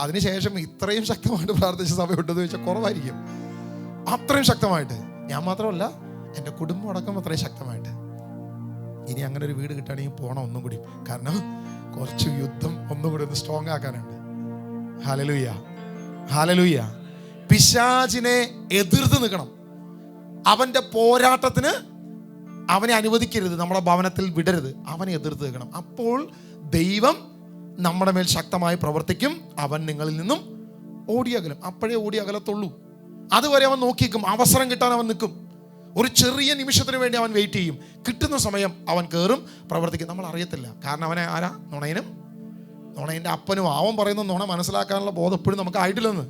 അതിനുശേഷം ഇത്രയും ശക്തമായിട്ട് പ്രാർത്ഥിച്ച സമയം ഉണ്ടെന്ന് ചോദിച്ചാൽ കുറവായിരിക്കും. അത്രയും ശക്തമായിട്ട് ഞാൻ മാത്രമല്ല, എൻ്റെ കുടുംബം അടക്കം അത്രയും ശക്തമായിട്ട്. ഇനി അങ്ങനെ ഒരു വീട് കിട്ടുകയാണെങ്കിൽ പോകണം ഒന്നും കൂടി. കാരണം കുറച്ച് യുദ്ധം ഒന്നും കൂടി ഒന്ന് സ്ട്രോങ് ആക്കാനുണ്ട്. Hallelujah, hallelujah. പിശാചിനെ എതിർത്ത് നിൽക്കണം. അവൻ്റെ പോരാട്ടത്തിന് അവനെ അനുവദിക്കരുത്, നമ്മുടെ ഭവനത്തിൽ വിടരുത്. അവനെ എതിർത്ത് നിൽക്കണം. അപ്പോൾ ദൈവം നമ്മുടെ മേൽ ശക്തമായി പ്രവർത്തിക്കും. അവൻ നിങ്ങളിൽ നിന്നും ഓടിയകലും. അപ്പോഴേ ഓടിയകലത്തുള്ളൂ. അതുവരെ അവൻ നോക്കിക്കും. അവസരം കിട്ടാൻ അവൻ നിൽക്കും. ഒരു ചെറിയ നിമിഷത്തിന് വേണ്ടി അവൻ വെയിറ്റ് ചെയ്യും. കിട്ടുന്ന സമയം അവൻ കയറും, പ്രവർത്തിക്കും. നമ്മൾ അറിയത്തില്ല. കാരണം അവനെ ആരാ? നുണയൻ്റെ അപ്പനും. അവൻ പറയുന്ന നുണ മനസ്സിലാക്കാനുള്ള ബോധം എപ്പോഴും നമുക്ക് ആയിട്ടില്ലെന്ന്.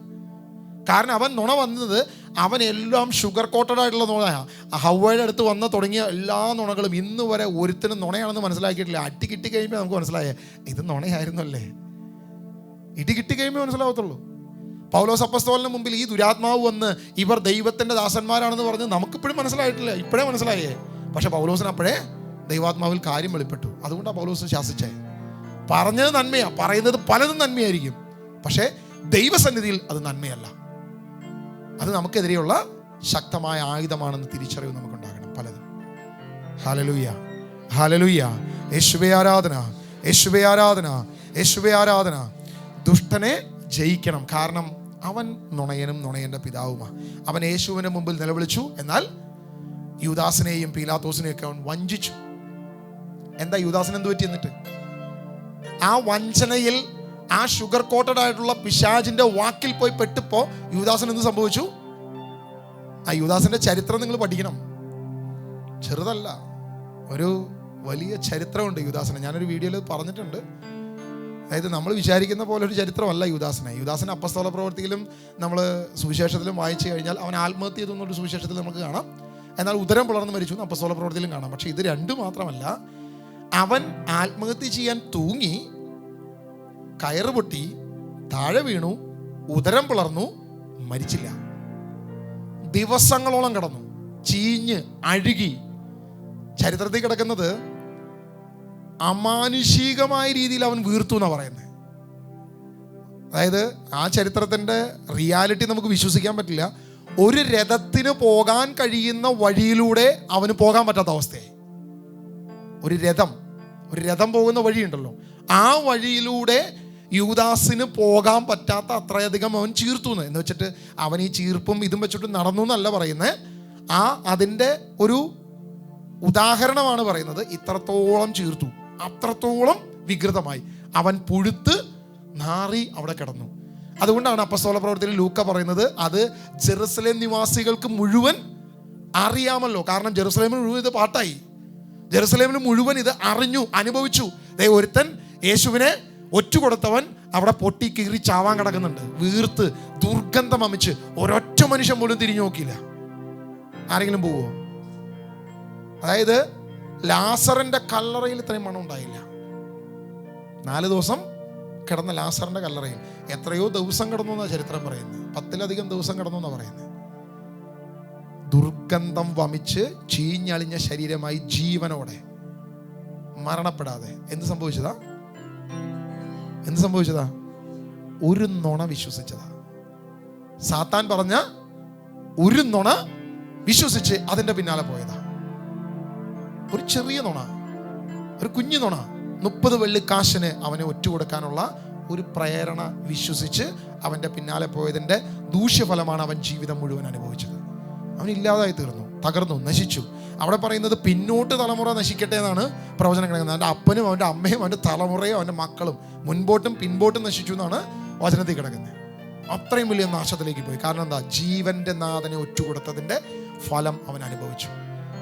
കാരണം അവൻ നുണ വന്നത് അവൻ എല്ലാം ഷുഗർ കോട്ടഡ് ആയിട്ടുള്ള നുണയാണ്. ഹവ്വയുടെ അടുത്ത് വന്ന് തുടങ്ങിയ എല്ലാ നുണകളും ഇന്ന് വരെ ഒരുത്തിനും നുണയാണെന്ന് മനസ്സിലാക്കിയിട്ടില്ല. അടി കിട്ടി കഴിയുമ്പോൾ നമുക്ക് മനസ്സിലായേ ഇത് നുണയായിരുന്നല്ലേ. ഇടി കിട്ടി കഴിയുമ്പോൾ മനസ്സിലാവത്തുള്ളൂ. പൗലോസ് അപ്പസ്തോലന് മുമ്പിൽ ഈ ദുരാത്മാവ് വന്ന് ഇവർ ദൈവത്തിൻ്റെ ദാസന്മാരാണെന്ന് പറഞ്ഞ് നമുക്കിപ്പോഴും മനസ്സിലായിട്ടില്ല. ഇപ്പോഴേ മനസ്സിലായേ. പക്ഷെ പൗലോസിന് അപ്പോഴേ ദൈവാത്മാവിൽ കാര്യം വെളിപ്പെട്ടു. അതുകൊണ്ടാണ് പൗലോസ് ശാസിച്ചേ. പറഞ്ഞത് നന്മയാണ്, പറയുന്നത് പലതും നന്മയായിരിക്കും. പക്ഷേ ദൈവസന്നിധിയിൽ അത് നന്മയല്ല. അത് നമുക്കെതിരെയുള്ള ശക്തമായ ആയുധമാണെന്ന് തിരിച്ചറിവ് നമുക്കുണ്ടാകണം. പലതും. Hallelujah, hallelujah. യേശുവേ ആരാധന, യേശുവേ ആരാധന, യേശുവേ ആരാധന. ദുഷ്ടനെ ജയിക്കണം. കാരണം അവൻ നുണയനും നുണയൻ്റെ പിതാവുമാണ്. അവൻ യേശുവിൻ്റെ മുമ്പിൽ നിലവിളിച്ചു. എന്നാൽ യൂദാസിനെയും പീലാത്തോസിനെയും ഒക്കെ അവൻ വഞ്ചിച്ചു. എന്താ യൂദാസിന് എന്ത് പറ്റി? എന്നിട്ട് ആ വഞ്ചനയിൽ, ആ ഷുഗർ കോട്ടഡ് ആയിട്ടുള്ള പിശാചിന്റെ വാക്കിൽ പോയി പെട്ടപ്പോൾ യൂദാസിന് എന്ത് സംഭവിച്ചു? ആ യൂദാസിന്റെ ചരിത്രം നിങ്ങൾ പഠിക്കണം. ചെറുതല്ല, ഒരു വലിയ ചരിത്രമുണ്ട് യൂദാസിന്. ഞാനൊരു വീഡിയോയിൽ പറഞ്ഞിട്ടുണ്ട്. അതായത് നമ്മൾ വിചാരിക്കുന്ന പോലെ ഒരു ചരിത്രമല്ല യൂദാസിന് അപ്പസ്തോല പ്രവൃത്തിയിലും നമ്മൾ സുവിശേഷത്തിലും വായിച്ചു കഴിഞ്ഞാൽ അവൻ ആത്മഹത്യ ചെയ്തൊന്നൊരു സുവിശേഷത്തിൽ നമുക്ക് കാണാം. എന്നാൽ ഉദരം പിളർന്ന് മരിച്ചു എന്ന് അപ്പസ്തോല പ്രവൃത്തിയിലും കാണാം. പക്ഷെ ഇത് രണ്ടും മാത്രമല്ല, അവൻ ആത്മഹത്യ ചെയ്യാൻ തൂങ്ങി, കയറ് പൊട്ടി, താഴെ വീണു, ഉദരം പിളർന്നു, മരിച്ചില്ല. ദിവസങ്ങളോളം കിടന്നു, ചീഞ്ഞ് അഴുകി. ചരിത്രത്തിൽ കിടക്കുന്നത് അമാനുഷികമായ രീതിയിൽ അവൻ വീർത്തു എന്നാണ് പറയുന്നത്. അതായത് ആ ചരിത്രത്തിൻ്റെ റിയാലിറ്റി നമുക്ക് വിശ്വസിക്കാൻ പറ്റില്ല. ഒരു രഥത്തിന് പോകാൻ കഴിയുന്ന വഴിയിലൂടെ അവന് പോകാൻ പറ്റാത്ത അവസ്ഥയായി. ഒരു രഥം പോകുന്ന വഴിയുണ്ടല്ലോ, ആ വഴിയിലൂടെ യൂദാസിന് പോകാൻ പറ്റാത്ത അത്രയധികം അവൻ ചീർത്തു എന്ന് വെച്ചിട്ട് അവൻ ഈ ചീർപ്പും ഇതും വെച്ചിട്ട് നടന്നു എന്നല്ല പറയുന്നത്. അതിൻ്റെ ഒരു ഉദാഹരണമാണ് പറയുന്നത്. ഇത്രത്തോളം ചീർത്തു, അത്രത്തോളം വികൃതമായി അവൻ പുഴുത്ത് നാറി അവിടെ കിടന്നു. അതുകൊണ്ടാണ് അപ്പസ്തോല പ്രവൃത്തിയിൽ ലൂക്ക പറയുന്നത് അത് ജെറുസലേം നിവാസികൾക്ക് മുഴുവൻ അറിയാമല്ലോ. കാരണം ജെറുസലേമിൽ മുഴുവൻ ഇത് പാട്ടായി. ജെറുസലേമിൽ മുഴുവൻ ഇത് അറിഞ്ഞു, അനുഭവിച്ചു. ഒരുത്തൻ യേശുവിനെ ഒറ്റുകൊടുത്തവൻ അവിടെ പൊട്ടി കീറി ചാവാൻ കിടക്കുന്നുണ്ട്, വീർത്ത് ദുർഗന്ധം അമിച്ച്. ഒരൊറ്റ മനുഷ്യൻ പോലും തിരിഞ്ഞു നോക്കിയില്ല. ആരെങ്കിലും പോവോ? അതായത് ലാസറിന്റെ കല്ലറയിൽ ഇത്രയും മണം ഉണ്ടായില്ല. 4 ദിവസം കിടന്ന ലാസറിന്റെ കല്ലറയിൽ എത്രയോ ദിവസം കിടന്നു എന്നാണ് ചരിത്രം പറയുന്നത്. 10-ലധികം ദിവസം കിടന്നു എന്നാണ് പറയുന്നത്. ദുർഗന്ധം വമിച്ച് ചീഞ്ഞളിഞ്ഞ ശരീരമായി ജീവനോടെ മരണപ്പെടാതെ എന്ത് സംഭവിച്ചതാ? ഒരു നുണ വിശ്വസിച്ചതാ. സാത്താൻ പറഞ്ഞ ഒരു നുണ വിശ്വസിച്ച് അതിന്റെ പിന്നാലെ പോയതാ. ഒരു ചെറിയ നുണ, ഒരു കുഞ്ഞു നുണ. 30 വെള്ളിക്കാശിന് അവനെ ഒറ്റുകൊടുക്കാനുള്ള ഒരു പ്രേരണ വിശ്വസിച്ച് അവൻ്റെ പിന്നാലെ പോയതിൻ്റെ ദൂഷ്യഫലമാണ് അവൻ ജീവിതം മുഴുവൻ അനുഭവിച്ചത്. അവൻ ഇല്ലാതായി തീർന്നു, തകർന്നു, നശിച്ചു. അവിടെ പറയുന്നത് പിന്നോട്ട് തലമുറ നശിക്കട്ടെ എന്നാണ് പ്രവചനം കിടക്കുന്നത്. അവൻ്റെ അപ്പനും അവൻ്റെ അമ്മയും അവൻ്റെ തലമുറയും അവൻ്റെ മക്കളും മുൻപോട്ടും പിൻപോട്ടും നശിച്ചു എന്നാണ് വചനത്തിൽ കിടക്കുന്നത്. അത്രയും വലിയ നാശത്തിലേക്ക് പോയി. കാരണം എന്താ? ജീവൻ്റെ നാഥനെ ഒറ്റുകൊടുത്തതിൻ്റെ ഫലം അവൻ അനുഭവിച്ചു.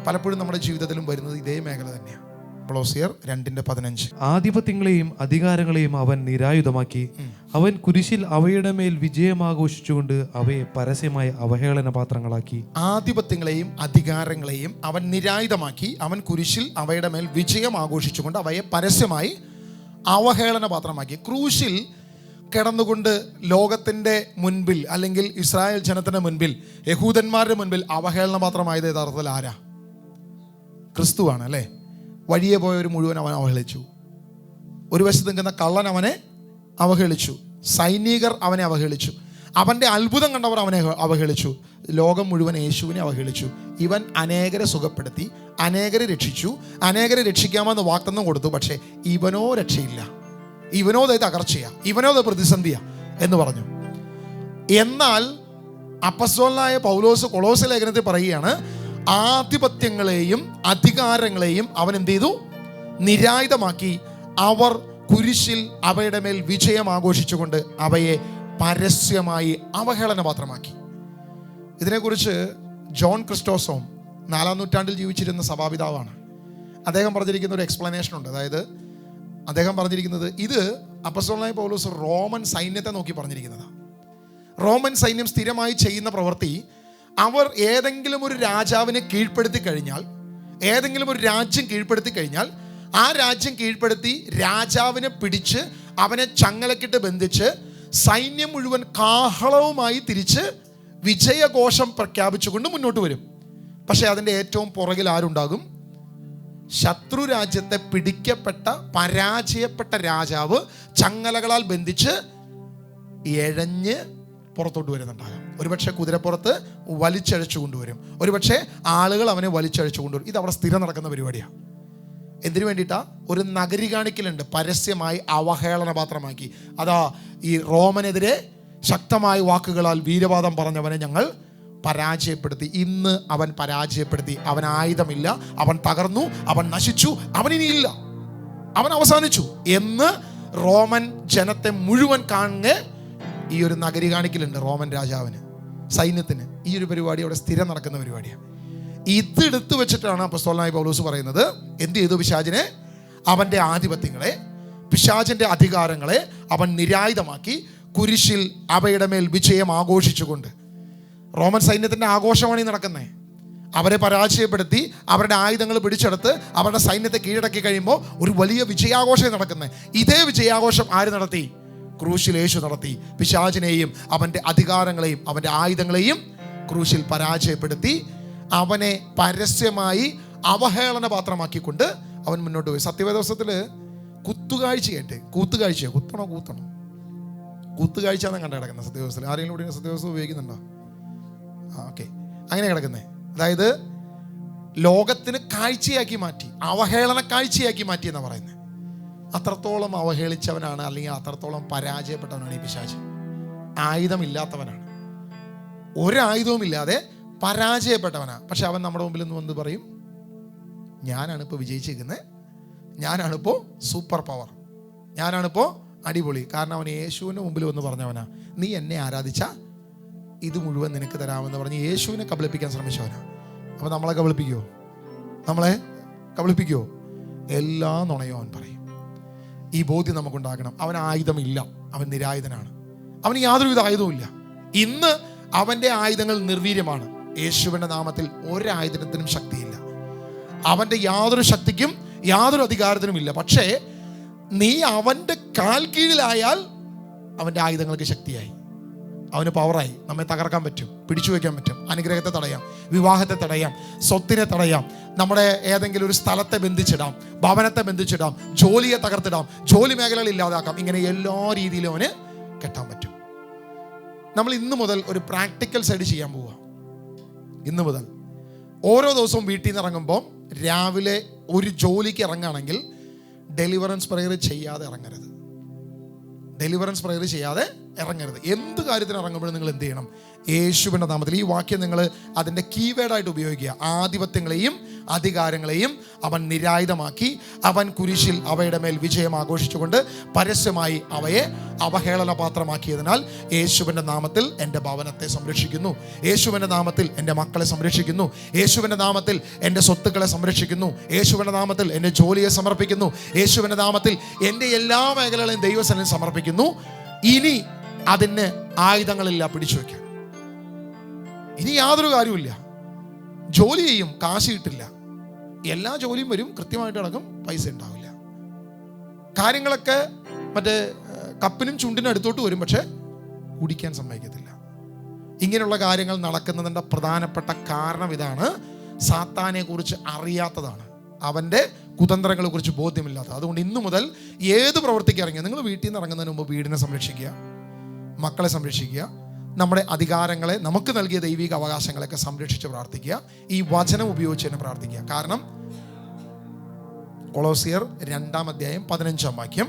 പലപ്പോഴും നമ്മുടെ ജീവിതത്തിലും വരുന്നത് ഇതേ മേഖല തന്നെയാണ്. കൊളോസ്യർ 2:15. ആധിപത്യങ്ങളെയും അധികാരങ്ങളെയും അവൻ നിരായുധമാക്കി. അവൻ കുരിശിൽ അവയുടെ മേൽ വിജയമാഘോഷിച്ചുകൊണ്ട് അവയെ പരസ്യമായ അവഹേളന പാത്രങ്ങളാക്കി. ആധിപത്യങ്ങളെയും അധികാരങ്ങളെയും അവൻ നിരായുധമാക്കി. അവൻ കുരിശിൽ അവയുടെ മേൽ വിജയം ആഘോഷിച്ചുകൊണ്ട് അവയെ പരസ്യമായി അവഹേളന പാത്രമാക്കി. ക്രൂശിൽ കിടന്നുകൊണ്ട് ലോകത്തിൻ്റെ മുൻപിൽ, അല്ലെങ്കിൽ ഇസ്രായേൽ ജനത്തിൻ്റെ മുൻപിൽ, യഹൂദന്മാരുടെ മുൻപിൽ അവഹേളന പാത്രമായത് യഥാർത്ഥത്തിൽ ആരാ? ക്രിസ്തുവാണ് അല്ലേ? വഴിയെ പോയവർ മുഴുവൻ അവൻ അവഹേളിച്ചു. ഒരു വശത്ത് നിൽക്കുന്ന കള്ളൻ അവനെ അവഹേളിച്ചു, സൈനികർ അവനെ അവഹേളിച്ചു, അവൻ്റെ അത്ഭുതം കണ്ടവർ അവനെ അവഹേളിച്ചു, ലോകം മുഴുവൻ യേശുവിനെ അവഹേളിച്ചു. ഇവൻ അനേകരെ സുഖപ്പെടുത്തി, അനേകരെ രക്ഷിച്ചു, അനേകരെ രക്ഷിക്കാമെന്ന് വാഗ്ദത്തം കൊടുത്തു. പക്ഷേ ഇവനോ രക്ഷയില്ല, ഇവനോ തകർച്ചയാ, ഇവനോ പ്രതിസന്ധിയാ എന്ന് പറഞ്ഞു. എന്നാൽ അപ്പസ്തോലനായ പൗലോസ് കൊളോസ്യ ലേഖനത്തിൽ പറയുകയാണ്, ആധിപത്യങ്ങളെയും അധികാരങ്ങളെയും അവൻ എന്ത് ചെയ്തു? നിരായുധമാക്കി. അവർ കുരിശിൽ അവയുടെ മേൽ വിജയം ആഘോഷിച്ചുകൊണ്ട് അവയെ പരസ്യമായി അവഹേളന പാത്രമാക്കി. ഇതിനെക്കുറിച്ച് ജോൺ ക്രിസ്റ്റോസോം 4-ാം നൂറ്റാണ്ടിൽ ജീവിച്ചിരുന്ന സഭാപിതാവാണ്. അദ്ദേഹം പറഞ്ഞിരിക്കുന്ന ഒരു എക്സ്പ്ലനേഷൻ ഉണ്ട്. അതായത് അദ്ദേഹം പറഞ്ഞിരിക്കുന്നത്, ഇത് അപ്പസ്തോലനായ പൗലോസ് റോമൻ സൈന്യത്തെ നോക്കി പറഞ്ഞിരിക്കുന്നതാണ്. റോമൻ സൈന്യം സ്ഥിരമായി ചെയ്യുന്ന പ്രവൃത്തി, അവർ ഏതെങ്കിലും ഒരു രാജാവിനെ കീഴ്പ്പെടുത്തി കഴിഞ്ഞാൽ, ഏതെങ്കിലും ഒരു രാജ്യം കീഴ്പ്പെടുത്തി കഴിഞ്ഞാൽ, ആ രാജ്യം കീഴ്പ്പെടുത്തി രാജാവിനെ പിടിച്ച് അവനെ ചങ്ങലക്കിട്ട് ബന്ധിച്ച് സൈന്യം മുഴുവൻ കാഹളവുമായി തിരിച്ച് വിജയഘോഷം പ്രഖ്യാപിച്ചുകൊണ്ട് മുന്നോട്ട് വരും. പക്ഷേ അതിൻ്റെ ഏറ്റവും പുറകിൽ ആരുണ്ടാകും? ശത്രു രാജ്യത്തെ പിടിക്കപ്പെട്ട പരാജയപ്പെട്ട രാജാവ് ചങ്ങലകളാൽ ബന്ധിച്ച് എഴഞ്ഞ് പുറത്തോട്ട് വരുന്നുണ്ടാകാം. ഒരുപക്ഷെ കുതിരപ്പുറത്ത് വലിച്ചഴച്ചു കൊണ്ടുവരും, ഒരുപക്ഷെ ആളുകൾ അവനെ വലിച്ചഴച്ചു കൊണ്ടുവരും. ഇത് അവിടെ സ്ഥിരം നടക്കുന്ന പരിപാടിയാണ്. എന്തിനു വേണ്ടിയിട്ടാ? ഒരു നഗരി കാണിക്കലുണ്ട്, പരസ്യമായി അവഹേളന പാത്രമാക്കി. അതാ ഈ റോമനെതിരെ ശക്തമായ വാക്കുകളാൽ വീരവാദം പറഞ്ഞവനെ ഞങ്ങൾ പരാജയപ്പെടുത്തി. ഇന്ന് അവൻ പരാജയപ്പെടുത്തി. അവൻ ആയുധമില്ല, അവൻ തകർന്നു, അവൻ നശിച്ചു, അവനിനിയില്ല, അവൻ അവസാനിച്ചു എന്ന് റോമൻ ജനത്തെ മുഴുവൻ കാണുക ഈ ഒരു നഗരി കാണിക്കലുണ്ട്. റോമൻ രാജാവിന്, സൈന്യത്തിന് ഈ ഒരു പരിപാടി അവിടെ സ്ഥിരം നടക്കുന്ന പരിപാടിയാണ്. ഇതെടുത്തു വെച്ചിട്ടാണ് അപ്പോസ്തലനായ പൗലോസ് പറയുന്നത്, എന്ത് ചെയ്തു? പിശാചിനെ, അവൻ്റെ ആധിപത്യങ്ങളെ, പിശാചിൻ്റെ അധികാരങ്ങളെ അവൻ നിരായുധമാക്കി കുരിശിൽ അവയുടെ മേൽ വിജയം ആഘോഷിച്ചുകൊണ്ട്. റോമൻ സൈന്യത്തിൻ്റെ ആഘോഷമാണ് ഈ നടക്കുന്നത്. അവരെ പരാജയപ്പെടുത്തി അവരുടെ ആയുധങ്ങൾ പിടിച്ചെടുത്ത് അവരുടെ സൈന്യത്തെ കീഴടക്കി കഴിയുമ്പോൾ ഒരു വലിയ വിജയാഘോഷം നടക്കുന്നത്. ഇതേ വിജയാഘോഷം ആര് നടത്തി? ക്രൂശിൽ യേശു നടത്തി. പിശാചിനെയും അവൻ്റെ അധികാരങ്ങളെയും അവൻ്റെ ആയുധങ്ങളെയും ക്രൂശിൽ പരാജയപ്പെടുത്തി അവനെ പരസ്യമായി അവഹേളന പാത്രമാക്കിക്കൊണ്ട് അവൻ മുന്നോട്ട് പോയി. സത്യവേദോസത്തിൽ കുത്തുകാഴ്ചയായിട്ട്, കൂത്തുകാഴ്ചയോ, കൂത്തണം കൂത്തുകാഴ്ച എന്നാണ് കണ്ടു കിടക്കുന്നത് സത്യവേദോസത്തിൽ. ആരെങ്കിലും കൂടി സത്യവേദോസം ഉപയോഗിക്കുന്നുണ്ടോ? ഓക്കെ, അങ്ങനെ കിടക്കുന്നത്. അതായത് ലോകത്തിന് കാഴ്ചയാക്കി മാറ്റി, അവഹേളന കാഴ്ചയാക്കി മാറ്റി എന്നാണ് പറയുന്നത്. അത്രത്തോളം അവഹേളിച്ചവനാണ്, അല്ലെങ്കിൽ അത്രത്തോളം പരാജയപ്പെട്ടവനാണ് ഈ പിശാച്. ആയുധമില്ലാത്തവനാണ്, ഒരായുധവുമില്ലാതെ പരാജയപ്പെട്ടവനാണ്. പക്ഷെ അവൻ നമ്മുടെ മുമ്പിൽ നിന്ന് വന്ന് പറയും, ഞാനാണിപ്പോൾ വിജയിച്ചിരിക്കുന്നത്, ഞാനാണിപ്പോൾ സൂപ്പർ പവർ, ഞാനാണിപ്പോൾ അടിപൊളി. കാരണം അവൻ യേശുവിൻ്റെ മുമ്പിൽ വന്ന് പറഞ്ഞവനാ, നീ എന്നെ ആരാധിച്ച ഇത് മുഴുവൻ നിനക്ക് തരാമെന്ന് പറഞ്ഞ് യേശുവിനെ കബളിപ്പിക്കാൻ ശ്രമിച്ചവനാ. അപ്പോൾ നമ്മളെ കബളിപ്പിക്കുമോ? നമ്മളെ കബളിപ്പിക്കുമോ? എല്ലാ നുണയോ അവൻ പറയും. ഈ ബോധ്യം നമുക്കുണ്ടാകണം. അവൻ ആയുധമില്ല, അവൻ നിരായുധനാണ്, അവന് യാതൊരുവിധ ആയുധവും ഇല്ല. ഇന്ന് അവൻ്റെ ആയുധങ്ങൾ നിർവീര്യമാണ്. യേശുവിൻ്റെ നാമത്തിൽ ഒരായുധത്തിനും ശക്തിയില്ല, അവൻ്റെ യാതൊരു ശക്തിക്കും യാതൊരു അധികാരത്തിനും ഇല്ല. പക്ഷേ നീ അവൻ്റെ കാൽ കീഴിലായാൽ അവൻ്റെ ആയുധങ്ങൾക്ക് ശക്തിയായി, അവന് പവറായി. നമ്മെ തകർക്കാൻ പറ്റും, പിടിച്ചു വയ്ക്കാൻ പറ്റും, അനുഗ്രഹത്തെ തടയാം, വിവാഹത്തെ തടയാം, സ്വത്തിനെ തടയാം, നമ്മുടെ ഏതെങ്കിലും ഒരു സ്ഥലത്തെ ബന്ധിച്ചിടാം, ഭവനത്തെ ബന്ധിച്ചിടാം, ജോലിയെ തകർത്തിടാം, ജോലി മേഖലകൾ ഇല്ലാതാക്കാം. ഇങ്ങനെ എല്ലാ രീതിയിലും അവന് കെട്ടാൻ പറ്റും. നമ്മൾ ഇന്ന് മുതൽ ഒരു പ്രാക്ടിക്കൽ സൈഡ് ചെയ്യാൻ പോവുക. ഇന്ന് മുതൽ ഓരോ ദിവസവും വീട്ടിൽ നിന്ന് ഇറങ്ങുമ്പോൾ രാവിലെ ഒരു ജോലിക്ക് ഇറങ്ങുകയാണെങ്കിൽ ഡെലിവറൻസ് പ്രയർ ചെയ്യാതെ ഇറങ്ങരുത്. ഡെലിവറൻസ് പ്രയർ ചെയ്യാതെ ഇറങ്ങരുത്. എന്ത് കാര്യത്തിന് ഇറങ്ങുമ്പോഴും നിങ്ങൾ എന്ത് ചെയ്യണം? യേശുവിൻ്റെ നാമത്തിൽ. ഈ വാക്യം നിങ്ങൾ അതിൻ്റെ കീവേഡായിട്ട് ഉപയോഗിക്കുക. ആധിപത്യങ്ങളെയും അധികാരങ്ങളെയും അവൻ നിരായുധമാക്കി. അവൻ കുരിശിൽ അവയുടെ മേൽ വിജയം ആഘോഷിച്ചുകൊണ്ട് പരസ്യമായി അവയെ അവഹേളന പാത്രമാക്കിയതിനാൽ യേശുവിൻ്റെ നാമത്തിൽ എൻ്റെ ഭവനത്തെ സംരക്ഷിക്കുന്നു, യേശുവിൻ്റെ നാമത്തിൽ എൻ്റെ മക്കളെ സംരക്ഷിക്കുന്നു, യേശുവിൻ്റെ നാമത്തിൽ എൻ്റെ സ്വത്തുക്കളെ സംരക്ഷിക്കുന്നു, യേശുവിൻ്റെ നാമത്തിൽ എൻ്റെ ജോലിയെ സമർപ്പിക്കുന്നു, യേശുവിൻ്റെ നാമത്തിൽ എൻ്റെ എല്ലാ മേഖലകളെയും ദൈവസന്നിധിയിൽ സമർപ്പിക്കുന്നു. ഇനി അതിന് ആയുധങ്ങളില്ല പിടിച്ചു വയ്ക്കാൻ. ഇനി യാതൊരു കാര്യമില്ല. ജോലി ചെയ്യും, കാശ് കിട്ടില്ല. എല്ലാ ജോലിയും വരും, കൃത്യമായിട്ട് നടക്കും, പൈസ ഉണ്ടാവില്ല. കാര്യങ്ങളൊക്കെ മറ്റേ കപ്പിനും ചുണ്ടിനും അടുത്തോട്ട് വരും, പക്ഷെ കുടിക്കാൻ സമ്മതിക്കത്തില്ല. ഇങ്ങനെയുള്ള കാര്യങ്ങൾ നടക്കുന്നതിൻ്റെ പ്രധാനപ്പെട്ട കാരണം ഇതാണ്. സാത്താനെ കുറിച്ച് അറിയാത്തതാണ്, അവൻ്റെ കുതന്ത്രങ്ങളെ കുറിച്ച് ബോധ്യമില്ലാത്തത്. അതുകൊണ്ട് ഇന്നു മുതൽ ഏത് പ്രവൃത്തിക്ക് ഇറങ്ങിയ നിങ്ങൾ വീട്ടിൽ നിന്ന് ഇറങ്ങുന്നതിന് മുമ്പ് വീടിനെ സംരക്ഷിക്കുക, മക്കളെ സംരക്ഷിക്കുക, നമ്മുടെ അധികാരങ്ങളെ, നമുക്ക് നൽകിയ ദൈവിക അവകാശങ്ങളൊക്കെ സംരക്ഷിച്ച് പ്രാർത്ഥിക്കുക. ഈ വചനം ഉപയോഗിച്ച് തന്നെ പ്രാർത്ഥിക്കുക. കാരണം കൊളോസിയർ 2:15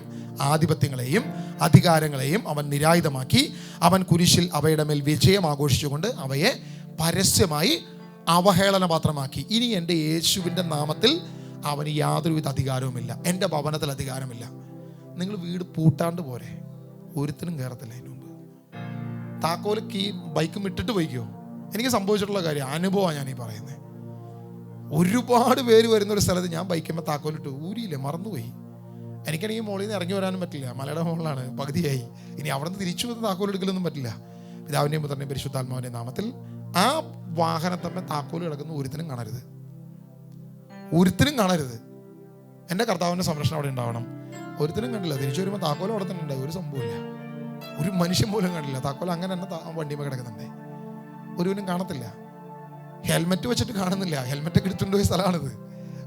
ആധിപത്യങ്ങളെയും അധികാരങ്ങളെയും അവൻ നിരായുധമാക്കി. അവൻ കുരിശിൽ അവയുടെ മേൽ വിജയം ആഘോഷിച്ചുകൊണ്ട് അവയെ പരസ്യമായി അവഹേളന പാത്രമാക്കി. ഇനി എൻ്റെ യേശുവിൻ്റെ നാമത്തിൽ അവന് യാതൊരുവിധ അധികാരവുമില്ല, എൻ്റെ ഭവനത്തിൽ അധികാരമില്ല. നിങ്ങൾ വീട് പൂട്ടാണ്ട് പോരെ, ഒരുത്തിനും കയറത്തില്ല. അതിന് മുമ്പ് താക്കോല് ബൈക്കും ഇട്ടിട്ട് പോയിക്കോ. എനിക്ക് സംഭവിച്ചിട്ടുള്ള കാര്യം, അനുഭവമാണ് ഞാനീ പറയുന്നത്. ഒരുപാട് പേര് വരുന്നൊരു സ്ഥലത്ത് ഞാൻ ബൈക്കുമ്പോൾ താക്കോലിട്ട് ഊരിയില്ലേ, മറന്നുപോയി. എനിക്കാണെങ്കിൽ മോളിൽ നിന്ന് ഇറങ്ങി വരാനും പറ്റില്ല, മലയുടെ മുകളിലാണ്, പകുതിയായി. ഇനി അവിടെ നിന്ന് തിരിച്ചു വന്ന് താക്കോലെടുക്കലൊന്നും പറ്റില്ല. പിതാവിൻ്റെയും പുത്രൻ്റെയും പരിശുദ്ധാത്മാവിൻ്റെ നാമത്തിൽ ആ വാഹനത്തമ്മ താക്കോല് കിടക്കുന്ന ഒരുത്തിനും കാണരുത്, ഒരുത്തിനും കാണരുത്. എൻ്റെ കർത്താവിൻ്റെ സംരക്ഷണം അവിടെ ഉണ്ടാവണം. ഒരുത്തിനും കണ്ടില്ല. തിരിച്ചു വരുമ്പോൾ താക്കോലും അവിടെ തന്നെ ഉണ്ടായി, ഒരു സംഭവമില്ല. ഒരു മനുഷ്യൻ പോലും കണ്ടില്ല. താക്കോൽ അങ്ങനെ തന്നെ വണ്ടിയുമ്പോൾ കിടക്കുന്നുണ്ട്, ഒരുവനും കാണത്തില്ല. ഹെൽമെറ്റ് വെച്ചിട്ട് കാണുന്നില്ല. ഹെൽമെറ്റ് എടുത്തുകൊണ്ട് പോയ സ്ഥലമാണിത്,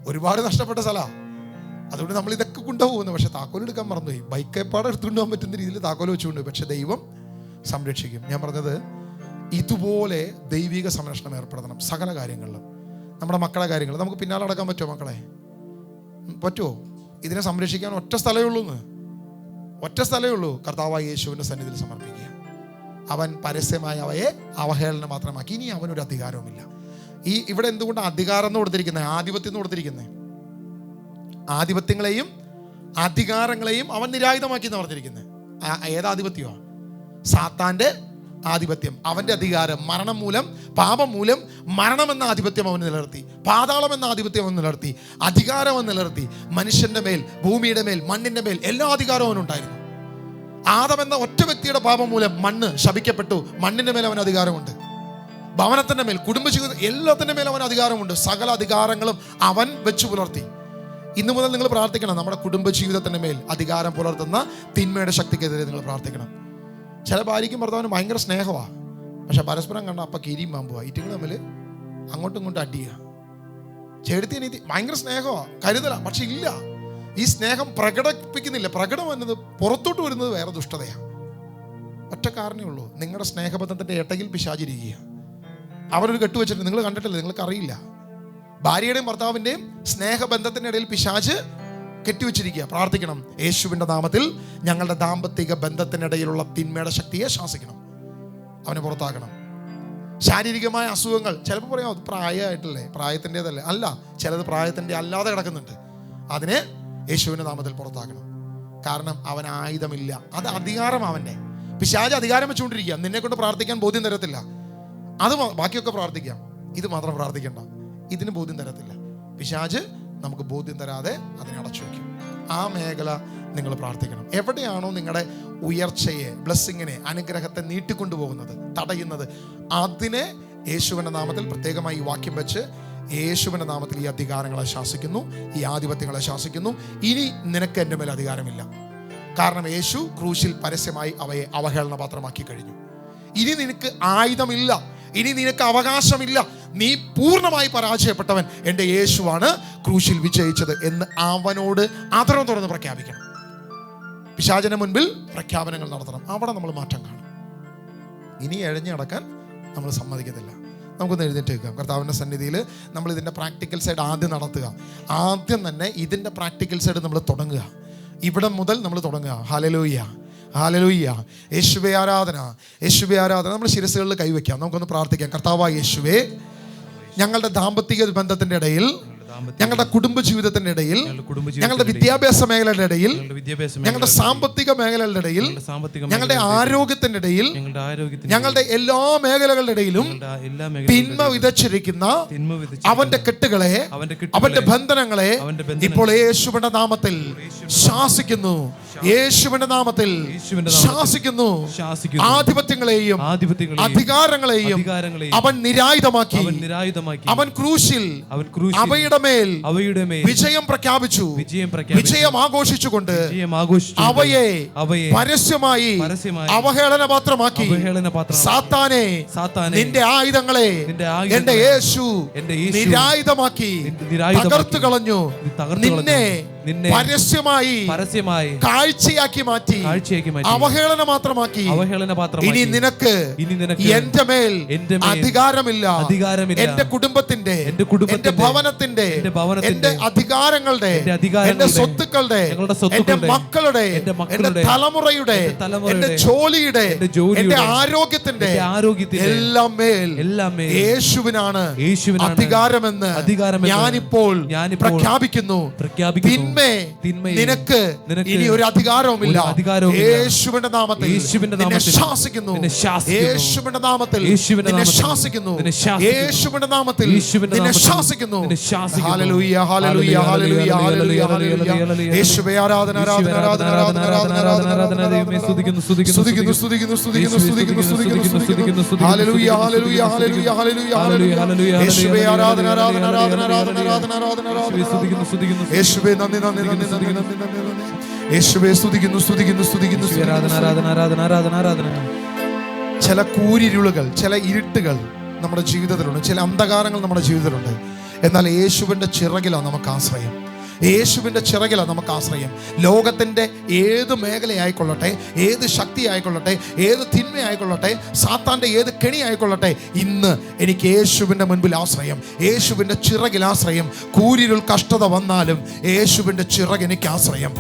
ഒരുപാട് നഷ്ടപ്പെട്ട സ്ഥലമാണ്. അതുകൊണ്ട് നമ്മൾ ഇതൊക്കെ കൊണ്ടുപോകുന്നു. പക്ഷെ താക്കോൽ എടുക്കാൻ മറന്നുപോയി. ബൈക്ക് എപ്പാടെ എടുത്തുകൊണ്ട് പോകാൻ പറ്റുന്ന രീതിയിൽ താക്കോൽ വെച്ചുകൊണ്ട്, പക്ഷെ ദൈവം സംരക്ഷിക്കും. ഞാൻ പറഞ്ഞത് ഇതുപോലെ ദൈവിക സംരക്ഷണം ഏർപ്പെടുത്തണം സകല കാര്യങ്ങളിലും. നമ്മുടെ മക്കളുടെ കാര്യങ്ങൾ നമുക്ക് പിന്നാലെ അടക്കാൻ പറ്റുമോ? മക്കളെ പറ്റുമോ? ഇതിനെ സംരക്ഷിക്കാൻ ഒറ്റ സ്ഥലമേ ഉള്ളൂ, ഒറ്റ സ്ഥലമേ ഉള്ളൂ. കർത്താവായ യേശുവിൻ്റെ സന്നിധിയിൽ സമർപ്പിക്കുക. അവൻ പരസ്യമായി അവയെ അവഹേളന മാത്രമാക്കി. ഇനി അവനൊരു അധികാരവുമില്ല. ഇവിടെ എന്തുകൊണ്ട് അധികാരം എന്ന് കൊടുത്തിരിക്കുന്നത്? ആധിപത്യം എന്ന് കൊടുത്തിരിക്കുന്നത്. ആധിപത്യങ്ങളെയും അധികാരങ്ങളെയും അവൻ നിരായുധമാക്കി എന്ന് പറഞ്ഞിരിക്കുന്നത്. ഏതാധിപത്യമാണ്? സാത്താൻ്റെ ആധിപത്യം, അവൻ്റെ അധികാരം. മരണം മൂലം, പാപം മൂലം മരണമെന്ന ആധിപത്യം അവൻ നിലനിർത്തി, പാതാളം എന്ന ആധിപത്യം അവൻ നിലനിർത്തി, അധികാരം അവൻ നിലനിർത്തി. മനുഷ്യന്റെ മേൽ, ഭൂമിയുടെ മേൽ, മണ്ണിന്റെ മേൽ എല്ലാ അധികാരവും അവനുണ്ടായിരുന്നു. ആദം എന്ന ഒറ്റ വ്യക്തിയുടെ പാപം മൂലം മണ്ണ് ശപിക്കപ്പെട്ടു. മണ്ണിന്റെ മേൽ അവൻ അധികാരമുണ്ട്. ഭവനത്തിന്റെ മേൽ, കുടുംബജീവിതം, എല്ലാത്തിൻ്റെ മേൽ അവൻ അധികാരമുണ്ട്. സകല അധികാരങ്ങളും അവൻ വെച്ചു പുലർത്തി. ഇന്നു മുതൽ നിങ്ങൾ പ്രാർത്ഥിക്കണം, നമ്മുടെ കുടുംബജീവിതത്തിന്റെ മേൽ അധികാരം പുലർത്തുന്ന തിന്മയുടെ ശക്തിക്കെതിരെ നിങ്ങൾ പ്രാർത്ഥിക്കണം. ചില ഭാര്യയ്ക്കും ഭർത്താവിനും ഭയങ്കര സ്നേഹമാണ്, പക്ഷെ പരസ്പരം കണ്ട അപ്പം കീരിയും പാമ്പുവാ. ഇറ്റുങ്ങൾ തമ്മിൽ അങ്ങോട്ടും ഇങ്ങോട്ടും അടിയുക. ചെടുത്തി നീതി ഭയങ്കര സ്നേഹമാണ്, കരുതലാണ്, പക്ഷെ ഇല്ല, ഈ സ്നേഹം പ്രകടിപ്പിക്കുന്നില്ല. പ്രകടം വന്നത്, പുറത്തോട്ട് വരുന്നത് വേറെ ദുഷ്ടതയാണ്. ഒറ്റ കാരണമേ ഉള്ളൂ, നിങ്ങളുടെ സ്നേഹബന്ധത്തിന്റെ ഇടയിൽ പിശാചിരിക്കുക. അവരൊരു കെട്ടുവെച്ചിട്ട് നിങ്ങൾ കണ്ടിട്ടില്ല, നിങ്ങൾക്ക് അറിയില്ല. ഭാര്യയുടെയും ഭർത്താവിൻ്റെയും സ്നേഹബന്ധത്തിൻ്റെ ഇടയിൽ പിശാച് കെട്ടിവെച്ചിരിക്കുക. പ്രാർത്ഥിക്കണം, യേശുവിൻ്റെ നാമത്തിൽ ഞങ്ങളുടെ ദാമ്പത്തിക ബന്ധത്തിനിടയിലുള്ള തിന്മയുടെ ശക്തിയെ ശാസിക്കണം, അവനെ പുറത്താക്കണം. ശാരീരികമായ അസുഖങ്ങൾ ചിലപ്പോൾ പറയാം അത് പ്രായമായിട്ടല്ലേ, പ്രായത്തിൻ്റെതല്ലേ. അല്ല, ചിലത് പ്രായത്തിൻ്റെ അല്ലാതെ കിടക്കുന്നുണ്ട്. അതിനെ യേശുവിൻ്റെ നാമത്തിൽ പുറത്താക്കണം. കാരണം അവൻ ആയുധമില്ല, അത് അധികാരം അവൻ്റെ. പിശാച് അധികാരം വെച്ചുകൊണ്ടിരിക്കുക. നിന്നെ കൊണ്ട് പ്രാർത്ഥിക്കാൻ ബോധ്യം തരത്തില്ല. അത് ബാക്കിയൊക്കെ പ്രാർത്ഥിക്കാം, ഇത് മാത്രം പ്രാർത്ഥിക്കണ്ട. ഇതിന് ബോധ്യം തരത്തില്ല. പിശാച് നമുക്ക് ബോധ്യം തരാതെ അതിനെ അടച്ചു വയ്ക്കും. ആ മേഖല നിങ്ങൾ പ്രാർത്ഥിക്കണം. എവിടെയാണോ നിങ്ങളുടെ ഉയർച്ചയെ, ബ്ലെസ്സിങ്ങിനെ, അനുഗ്രഹത്തെ നീട്ടിക്കൊണ്ടുപോകുന്നത്, തടയുന്നത്, അതിനെ യേശുവിൻ്റെ നാമത്തിൽ പ്രത്യേകമായി ഈ വാക്യം വെച്ച് യേശുവിൻ്റെ നാമത്തിൽ ഈ അധികാരങ്ങളെ ശാസിക്കുന്നു, ഈ ആധിപത്യങ്ങളെ ശാസിക്കുന്നു. ഇനി നിനക്ക് എൻ്റെ മേൽ അധികാരമില്ല. കാരണം യേശു ക്രൂശിൽ പരസ്യമായി അവയെ അവഹേളന പാത്രമാക്കി കഴിഞ്ഞു. ഇനി നിനക്ക് ആയുധമില്ല, ഇനി നിനക്ക് അവകാശമില്ല. നീ പൂർണ്ണമായി പരാജയപ്പെട്ടവൻ. എൻ്റെ യേശുവാണ് ക്രൂശിൽ വിജയിച്ചത് എന്ന് അവനോട് ആദരം തുറന്ന് പ്രഖ്യാപിക്കണം. പിശാചിന് മുൻപിൽ പ്രഖ്യാപനങ്ങൾ നടത്തണം. അവിടെ നമ്മൾ മാറ്റം കാണും. ഇനി എഴഞ്ഞു നടക്കാൻ നമ്മൾ സമ്മതിക്കത്തില്ല. നമുക്കൊന്ന് എഴുന്നേറ്റ് വെക്കാം. കർത്താവിൻ്റെ സന്നിധിയിൽ നമ്മൾ ഇതിൻ്റെ പ്രാക്ടിക്കൽ സൈഡ് ആദ്യം നടത്തുക. ആദ്യം തന്നെ ഇതിൻ്റെ പ്രാക്ടിക്കൽ സൈഡ് നമ്മൾ തുടങ്ങുക. ഇവിടെ മുതൽ നമ്മൾ തുടങ്ങുക. Hallelujah, hallelujah. യേശുവേ ആരാധന, യേശുവേ ആരാധന. നമ്മൾ ശിരസ്സുകളിൽ കൈവയ്ക്കാം. നമുക്കൊന്ന് പ്രാർത്ഥിക്കാം. കർത്താവായ യേശുവേ, ഞങ്ങളുടെ ദാമ്പത്തിക ബന്ധത്തിൻ്റെ ഇടയിൽ ഞങ്ങളുടെ കുടുംബ ജീവിതത്തിന്റെ ഇടയിൽ, ഞങ്ങളുടെ വിദ്യാഭ്യാസ മേഖലയുടെ ഇടയിൽ, ഞങ്ങളുടെ സാമ്പത്തിക മേഖലകളുടെ ഇടയിൽ, ഞങ്ങളുടെ ആരോഗ്യത്തിന്റെ ഇടയിൽ, ഞങ്ങളുടെ എല്ലാ മേഖലകളുടെ ഇടയിലും തിന്മ വിതച്ചിരിക്കുന്ന അവന്റെ കെട്ടുകളെ, അവന്റെ ബന്ധനങ്ങളെ ഇപ്പോൾ യേശുവിന്റെ നാമത്തിൽ ശാസിക്കുന്നു. യേശുവിന്റെ നാമത്തിൽ ശാസിക്കുന്നു. ആധിപത്യങ്ങളെയും അധികാരങ്ങളെയും അവൻ നിരായുധമാക്കി. അവൻ ക്രൂശിൽ അവയുടെ മേൽ വിജയം പ്രഖ്യാപിച്ചു. വിജയം ആഘോഷിച്ചുകൊണ്ട് അവയെ പരസ്യമായി അവഹേളന പാത്രമാക്കി. സാത്താനെ, നിന്റെ ആയുധങ്ങളെ എന്റെ യേശു നിരായുധമാക്കി തകർത്തു കളഞ്ഞു. നിന്നെ പരസ്യമായി കാഴ്ചയാക്കി മാറ്റി, അവഹേളന മാത്രമാക്കി. ഇനി നിനക്ക് എന്റെ മേൽ അധികാരമില്ല. എന്റെ കുടുംബത്തിന്റെ, എന്റെ ഭവനത്തിന്റെ, എന്റെ അധികാരങ്ങളുടെ, എന്റെ സ്വത്തുക്കളുടെ, എന്റെ മക്കളുടെ, എന്റെ തലമുറയുടെ, എന്റെ ജോലിയുടെ, എന്റെ ആരോഗ്യത്തിന്റെ എല്ലാം മേൽ യേശുവിനാണ് അധികാരമെന്ന് ഞാനിപ്പോൾ പ്രഖ്യാപിക്കുന്നു. നിനക്ക് ഇനി ഒരു അധികാരവുമില്ല. യേശുവിന്റെ നാമത്തിൽ നിന്നെ ശാസിക്കുന്നു. യേശുവിന്റെ നാമത്തിൽ നിന്നെ ശാസിക്കുന്നു. യേശുവിന്റെ നാമത്തിൽ നിന്നെ ശാസിക്കുന്നു. Hallelujah, hallelujah, hallelujah, hallelujah, hallelujah. യേശുവേ ആരാധന, ആരാധന, ആരാധന, ആരാധന, ആരാധന, ആരാധന, ആരാധന. സ്തുതിക്കുന്നു, സ്തുതിക്കുന്നു, സ്തുതിക്കുന്നു, സ്തുതിക്കുന്നു, സ്തുതിക്കുന്നു, സ്തുതിക്കുന്നു. Hallelujah, hallelujah, hallelujah, hallelujah, hallelujah. യേശുവേ ആരാധന, ആരാധന, ആരാധന, ആരാധന, ആരാധന, ആരാധന, ആരാധന. യേശുവേ നന്ദി, നന്ദി, നന്ദി, നന്ദി, നന്ദി, നന്ദി, നന്ദി. യേശുവേ സ്തുതിക്കുന്നു, സ്തുതിക്കുന്നു, സ്തുതിക്കുന്നു, സ്തുതിക്കുന്നു. ചില കൂരിരുളുകൾ, ചില ഇരുട്ടുകൾ നമ്മുടെ ജീവിതത്തിലുണ്ട്, ചില അന്ധകാരങ്ങൾ നമ്മുടെ ജീവിതത്തിലുണ്ട്. എന്നാൽ യേശുവിൻ്റെ ചിറകിലാണ് നമുക്ക് ആശ്രയം. യേശുവിൻ്റെ ചിറകിലാണ് നമുക്ക് ആശ്രയം. ലോകത്തിൻ്റെ ഏത് മേഖലയായിക്കൊള്ളട്ടെ, ഏത് ശക്തി ആയിക്കൊള്ളട്ടെ, ഏത് തിന്മയായിക്കൊള്ളട്ടെ, സാത്താൻ്റെ ഏത് കെണി ആയിക്കൊള്ളട്ടെ, ഇന്ന് എനിക്ക് യേശുവിൻ്റെ മുൻപിൽ ആശ്രയം, യേശുവിൻ്റെ ചിറകിൽ ആശ്രയം. കൂരിരുൾ കഷ്ടത വന്നാലും യേശുവിൻ്റെ ചിറക് എനിക്ക് ആശ്രയം.